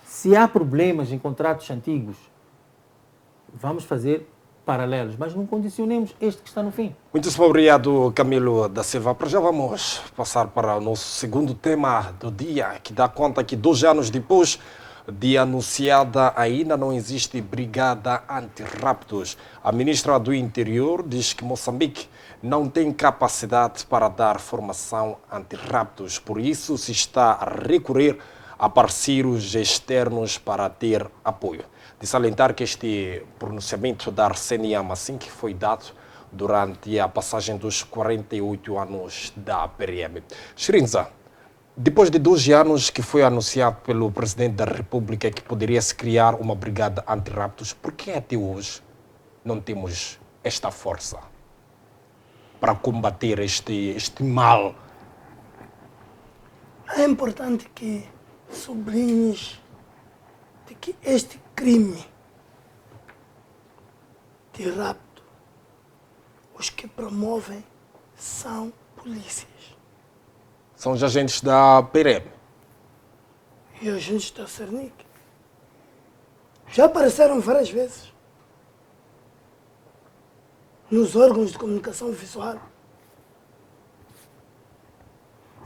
Se há problemas em contratos antigos, vamos fazer paralelos, mas não condicionemos este que está no fim. Muito obrigado, Camilo da Silva. Para já vamos passar para o nosso segundo tema do dia, que dá conta que 2 anos depois de anunciada, ainda não existe brigada anti-raptos. A ministra do Interior diz que Moçambique não tem capacidade para dar formação anti-raptos. Por isso, se está a recorrer a parceiros externos para ter apoio. De salientar que este pronunciamento da Arsene Yamassin, que foi dado durante a passagem dos 48 anos da PRM. Shirinza, depois de 2 anos que foi anunciado pelo Presidente da República que poderia se criar uma brigada anti-raptos, por que até hoje não temos esta força para combater este mal? É importante que sublinhes de que este crime de rapto, os que promovem são polícias. São os agentes da PRM. E os agentes da Cernic. Já apareceram várias vezes nos órgãos de comunicação visual.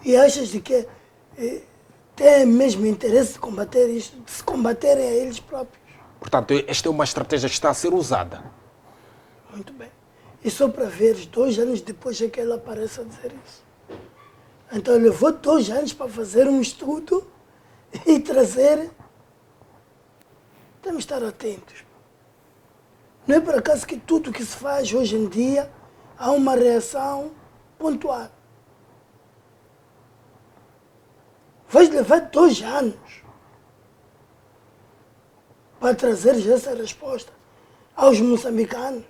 E achas de que têm mesmo interesse de combater isto, de se combaterem a eles próprios? Portanto, esta é uma estratégia que está a ser usada. Muito bem. E só para ver, 2 anos depois é que ela aparece a dizer isso. Então levou 2 anos para fazer um estudo e trazer. Temos de estar atentos. Não é por acaso que tudo que se faz hoje em dia há uma reação pontual. Vais levar 2 anos para trazer essa resposta aos moçambicanos.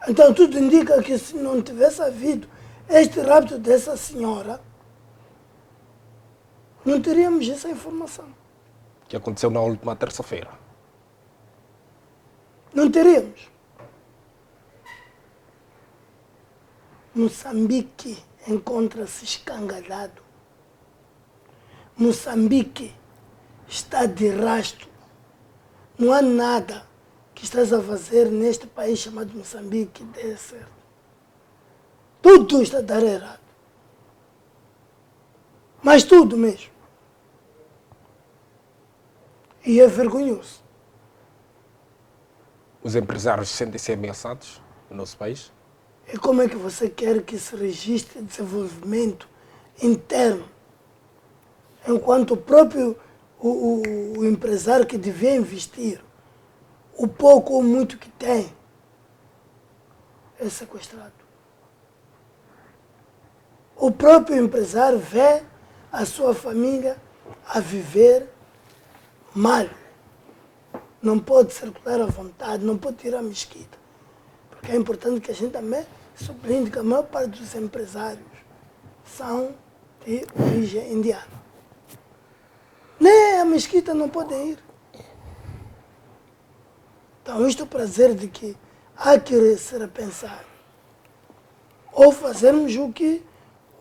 Então tudo indica que se não tivesse havido este rapto dessa senhora, não teríamos essa informação. Que aconteceu na última terça-feira. Não teríamos. Moçambique encontra-se escangalhado. Moçambique está de rastro. Não há nada que estás a fazer neste país chamado Moçambique que dê certo. Tudo está a dar errado. Mas tudo mesmo. E é vergonhoso. Os empresários sentem-se ameaçados no nosso país? E como é que você quer que se registre desenvolvimento interno, enquanto o próprio o empresário que devia investir, o pouco ou muito que tem, é sequestrado? O próprio empresário vê a sua família a viver mal. Não pode circular à vontade, não pode ir à mesquita. Porque é importante que a gente também sublinhe que a maior parte dos empresários são de origem indiana. Nem a mesquita não podem ir. Então, isto é o prazer de que há que se repensar. Ou fazermos o que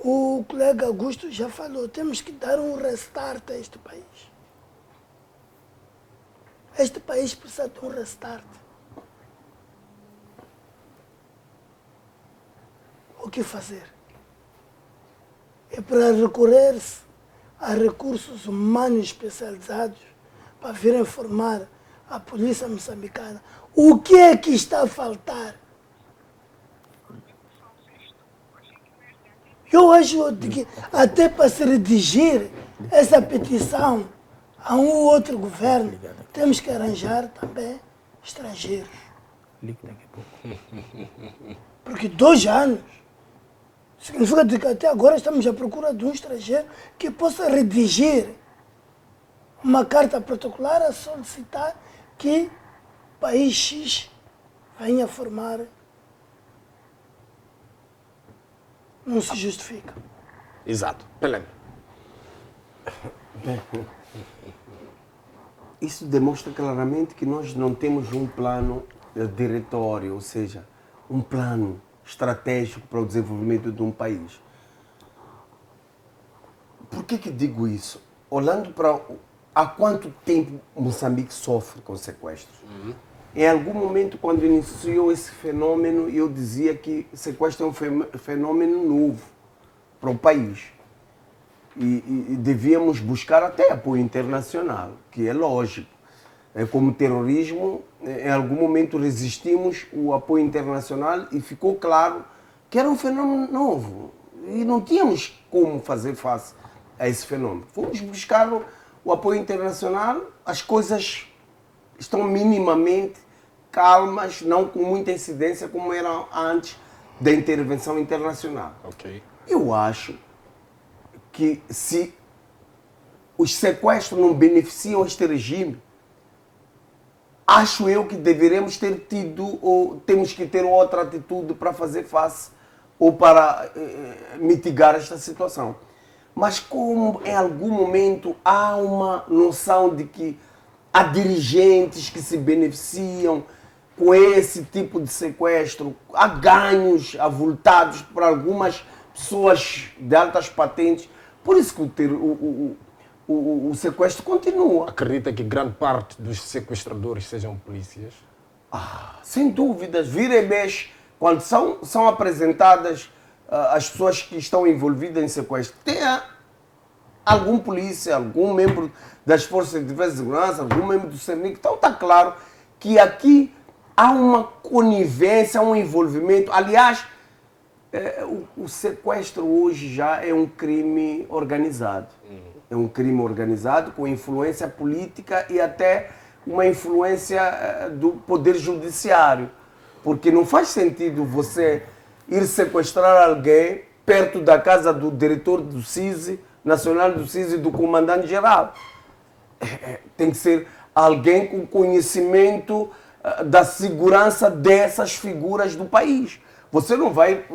o colega Augusto já falou, temos que dar um restart a este país. Este país precisa de um restart. O que fazer? É para recorrer-se a recursos humanos especializados para virem formar a polícia moçambicana. O que é que está a faltar? Eu acho que até para se redigir essa petição a um ou outro governo, temos que arranjar também estrangeiros. Porque 2 anos significa que até agora estamos à procura de um estrangeiro que possa redigir uma carta protocolar a solicitar que o país X venha formar. Não se justifica. Exato. Pelé. Isso demonstra claramente que nós não temos um plano diretório, ou seja, um plano estratégico para o desenvolvimento de um país. Por que digo isso? Olhando para há quanto tempo Moçambique sofre com sequestros. Em algum momento, quando iniciou esse fenômeno, eu dizia que sequestro é um fenômeno novo para o país. E devíamos buscar até apoio internacional, que é lógico. Como terrorismo, em algum momento resistimos o apoio internacional e ficou claro que era um fenômeno novo. E não tínhamos como fazer face a esse fenômeno. Fomos buscar o apoio internacional, as coisas estão minimamente calmas, não com muita incidência como eram antes da intervenção internacional. Ok. Eu acho que se os sequestros não beneficiam este regime, acho eu que deveremos ter tido ou temos que ter outra atitude para fazer face ou para mitigar esta situação. Mas como em algum momento há uma noção de que há dirigentes que se beneficiam com esse tipo de sequestro, há ganhos avultados para algumas pessoas de altas patentes, por isso que o sequestro continua. Acredita que grande parte dos sequestradores sejam polícias? Sem dúvidas, vira e mexe, quando são apresentadas as pessoas que estão envolvidas em sequestro, tem algum polícia, algum membro das Forças de Defesa e Segurança, algum membro do CERNIC, então está claro que aqui há uma conivência, um envolvimento. Aliás, o sequestro hoje já é um crime organizado. É um crime organizado com influência política e até uma influência do poder judiciário. Porque não faz sentido você ir sequestrar alguém perto da casa do diretor do CISI, nacional do CISI, do comandante-geral. Tem que ser alguém com conhecimento da segurança dessas figuras do país. Você não vai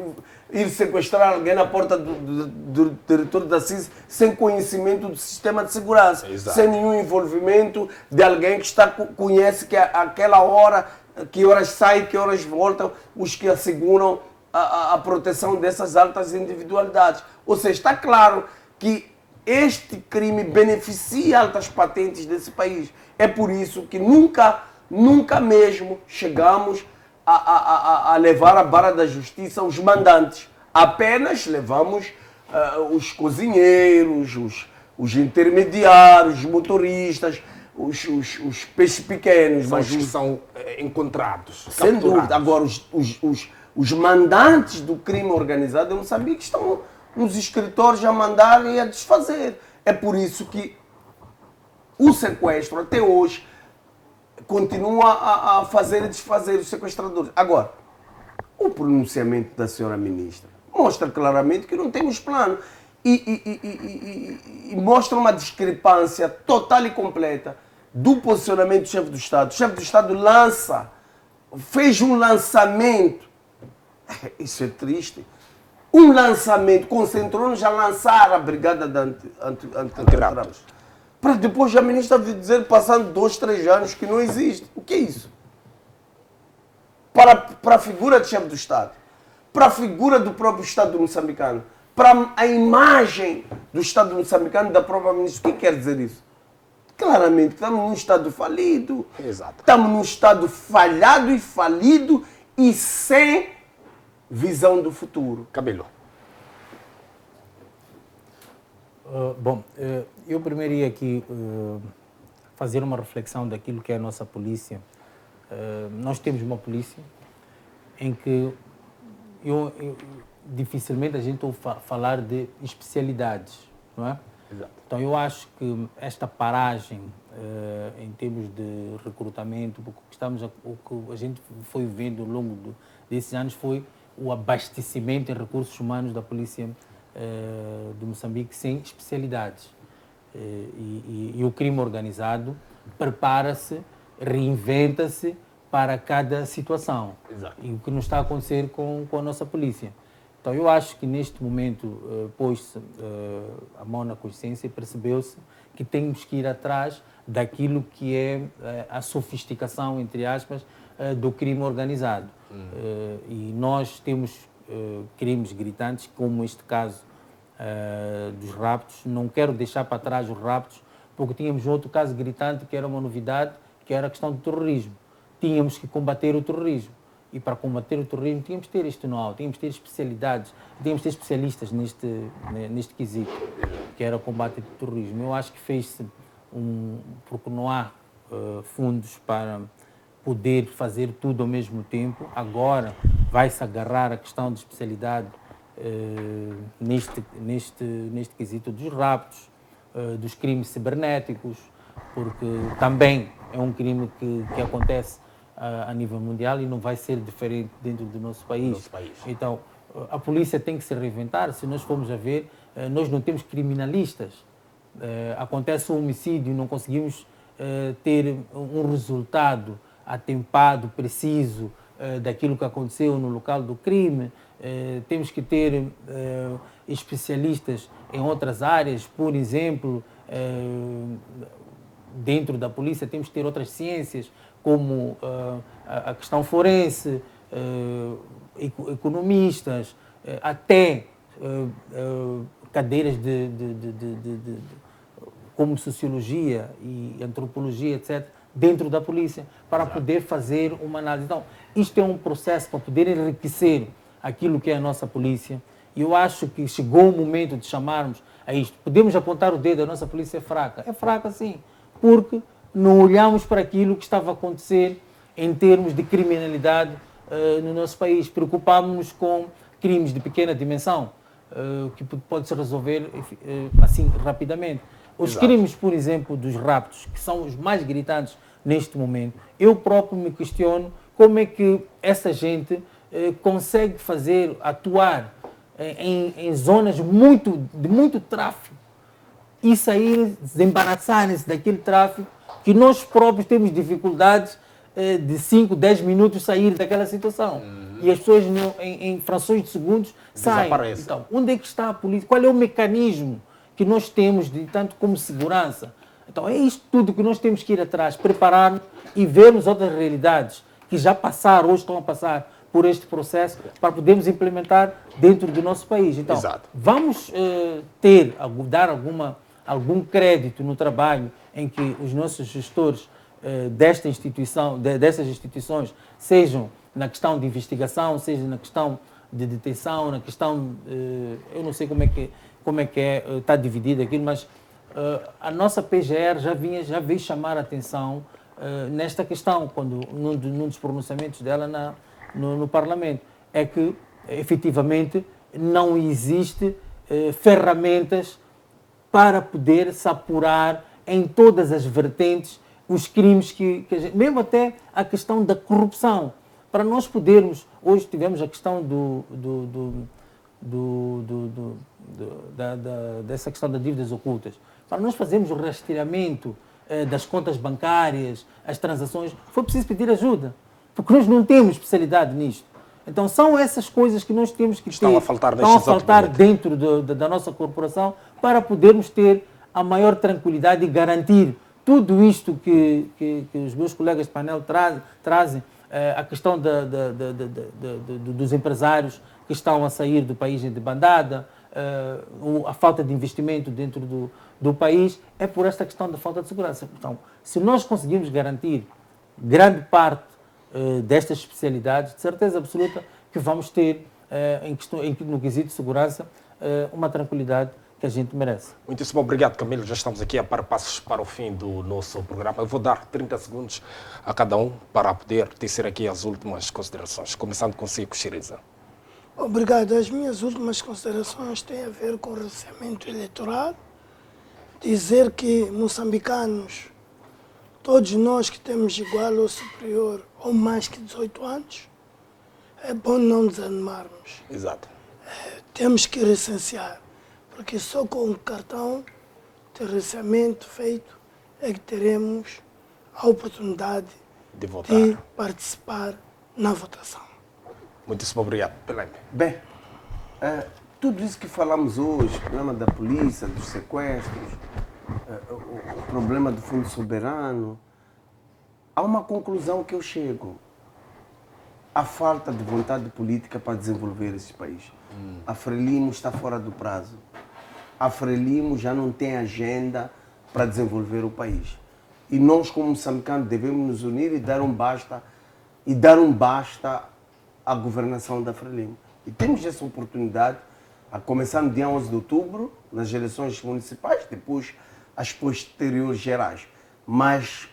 ir sequestrar alguém na porta do diretor da CIS sem conhecimento do sistema de segurança, Exato. sem nenhum envolvimento de alguém que conhece que aquela hora, que horas sai, que horas voltam, os que asseguram a proteção dessas altas individualidades. Ou seja, está claro que este crime beneficia altas patentes desse país. É por isso que nunca mesmo chegamos a levar à vara da justiça os mandantes. Apenas levamos os cozinheiros, os intermediários, os motoristas, os peixes pequenos. Mas os que são encontrados, Sem capturados. dúvida. Agora, os mandantes do crime organizado em Moçambique estão nos escritórios a mandar e a desfazer. É por isso que o sequestro, até hoje, continua a fazer e desfazer os sequestradores. Agora, o pronunciamento da senhora ministra mostra claramente que não temos plano e mostra uma discrepância total e completa do posicionamento do chefe do Estado. O chefe do Estado fez um lançamento, isso é triste, um lançamento, concentrou-nos a lançar a brigada de antirraptos. Para depois a ministra vir dizer, passando 2, 3 anos, que não existe. O que é isso? Para a figura do chefe do Estado, para a figura do próprio Estado moçambicano, para a imagem do Estado moçambicano, da própria ministra, o que quer dizer isso? Claramente, estamos num Estado falido, Exato. estamos num Estado falhado e falido e sem visão do futuro. Cabelo. Eu primeiro ia aqui fazer uma reflexão daquilo que é a nossa polícia. Nós temos uma polícia em que dificilmente a gente ouve falar de especialidades, não é? Exato. Então eu acho que esta paragem em termos de recrutamento, porque o que a gente foi vendo ao longo desses anos foi o abastecimento em recursos humanos da polícia de Moçambique sem especialidades. E o crime organizado prepara-se, reinventa-se para cada situação. Exato. E o que não está a acontecer com a nossa polícia. Então eu acho que neste momento pôs-se a mão na consciência e percebeu-se que temos que ir atrás daquilo que é a sofisticação, entre aspas, do crime organizado. E nós temos crimes gritantes, como este caso dos raptos. Não quero deixar para trás os raptos, porque tínhamos outro caso gritante que era uma novidade, que era a questão do terrorismo. Tínhamos que combater o terrorismo. E para combater o terrorismo tínhamos que ter este know-how, tínhamos que ter especialidades, tínhamos que ter especialistas neste quesito, que era o combate do terrorismo. Eu acho que fez-se porque não há fundos para poder fazer tudo ao mesmo tempo. Agora vai-se agarrar a questão de especialidade neste quesito dos raptos, dos crimes cibernéticos, porque também é um crime que acontece a nível mundial e não vai ser diferente dentro do nosso país. Então, a polícia tem que se reinventar. Se nós formos a ver, nós não temos criminalistas. Acontece um homicídio, não conseguimos ter um resultado atempado, preciso, daquilo que aconteceu no local do crime. Temos que ter especialistas em outras áreas, por exemplo, dentro da polícia temos que ter outras ciências, como a questão forense, economistas, até cadeiras como sociologia e antropologia, etc., dentro da polícia, para poder fazer uma análise. Então, isto é um processo para poder enriquecer aquilo que é a nossa polícia. E eu acho que chegou o momento de chamarmos a isto. Podemos apontar o dedo, a nossa polícia é fraca. É fraca, sim, porque não olhamos para aquilo que estava a acontecer em termos de criminalidade no nosso país. Preocupámos-nos com crimes de pequena dimensão, que pode se resolver assim rapidamente. Os crimes, por exemplo, dos raptos, que são os mais gritantes neste momento, eu próprio me questiono como é que essa gente consegue atuar em zonas de muito tráfico e sair, desembaraçarem-se daquele tráfico, que nós próprios temos dificuldades de 5, 10 minutos sair daquela situação. E as pessoas em frações de segundos saem. Desaparece. Então, onde é que está a polícia? Qual é o mecanismo que nós temos, de tanto como segurança? Então, é isto tudo que nós temos que ir atrás, preparar-nos e vermos outras realidades que já passaram, hoje estão a passar por este processo, para podermos implementar dentro do nosso país. Então, Exato. vamos dar algum crédito no trabalho em que os nossos gestores dessas instituições, sejam na questão de investigação, seja na questão de detenção, na questão, eu não sei como é que está dividido aquilo, mas a nossa PGR já veio chamar a atenção nesta questão, quando num dos pronunciamentos dela no Parlamento, é que efetivamente não existe ferramentas para poder se apurar em todas as vertentes os crimes que a gente, mesmo até a questão da corrupção, para nós podermos, hoje tivemos a questão dessa questão das dívidas ocultas, para nós fazermos o rastreamento das contas bancárias, as transações, foi preciso pedir ajuda, porque nós não temos especialidade nisto. Então são essas coisas que nós temos que estão a faltar dentro da nossa corporação para podermos ter a maior tranquilidade e garantir tudo isto que os meus colegas de painel trazem, a questão dos empresários que estão a sair do país de bandada, a falta de investimento dentro do país, é por esta questão da falta de segurança. Então, se nós conseguirmos garantir grande parte destas especialidades, de certeza absoluta que vamos ter, no quesito de segurança, uma tranquilidade que a gente merece. Muitíssimo obrigado, Camilo. Já estamos aqui a par passos para o fim do nosso programa. Eu vou dar 30 segundos a cada um para poder tecer aqui as últimas considerações. Começando consigo, Chiriza. Obrigado. As minhas últimas considerações têm a ver com o recenseamento eleitoral. Dizer que moçambicanos, todos nós que temos igual ou superior ou mais que 18 anos, é bom não desanimarmos. Exato. Temos que recensear, porque só com um cartão de recenseamento feito é que teremos a oportunidade de participar na votação. Muitíssimo obrigado. Pelé. Bem, tudo isso que falamos hoje, o problema da polícia, dos sequestros, o problema do Fundo Soberano, há uma conclusão que eu chego. A falta de vontade política para desenvolver esse país. A Frelimo está fora do prazo. A Frelimo já não tem agenda para desenvolver o país. E nós, como moçambicanos, devemos nos unir e dar um basta à governação da Frelimo. E temos essa oportunidade, a começar no dia 11 de outubro, nas eleições municipais, depois as posteriores gerais. Mas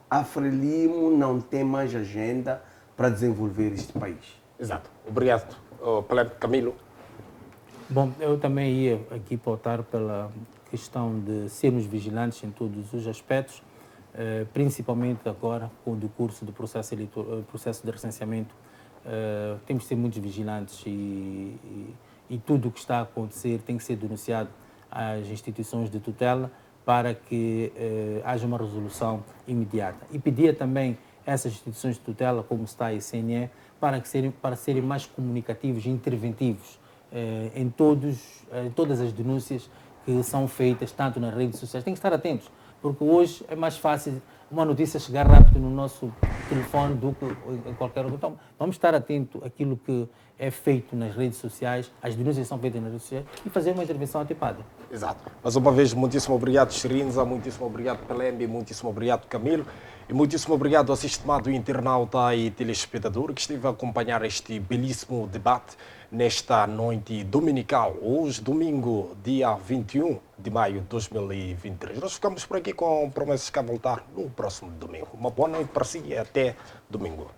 a Frelimo não tem mais agenda para desenvolver este país. Exato. Obrigado. Pelé, Camilo. Bom, eu também ia aqui pautar pela questão de sermos vigilantes em todos os aspectos, principalmente agora com o decurso do processo de recenseamento. Temos de ser muito vigilantes e tudo o que está a acontecer tem que ser denunciado às instituições de tutela para que haja uma resolução imediata. E pedia também a essas instituições de tutela, como está a ICNE, para serem mais comunicativos e interventivos em todas as denúncias que são feitas, tanto nas redes sociais. Tem que estar atentos, porque hoje é mais fácil uma notícia chegar rápido no nosso telefone do que em qualquer outro. Então, vamos estar atentos àquilo que é feito nas redes sociais, as denúncias são feitas nas redes sociais e fazer uma intervenção adequada. Exato. Mais uma vez, muitíssimo obrigado, Cherinza, muitíssimo obrigado, Pelembe, muitíssimo obrigado, Camilo, e muitíssimo obrigado ao estimado internauta e telespectador que esteve a acompanhar este belíssimo debate nesta noite dominical, hoje, domingo, dia 21 de maio de 2023. Nós ficamos por aqui com promessas que a voltar no próximo domingo. Uma boa noite para si e até domingo.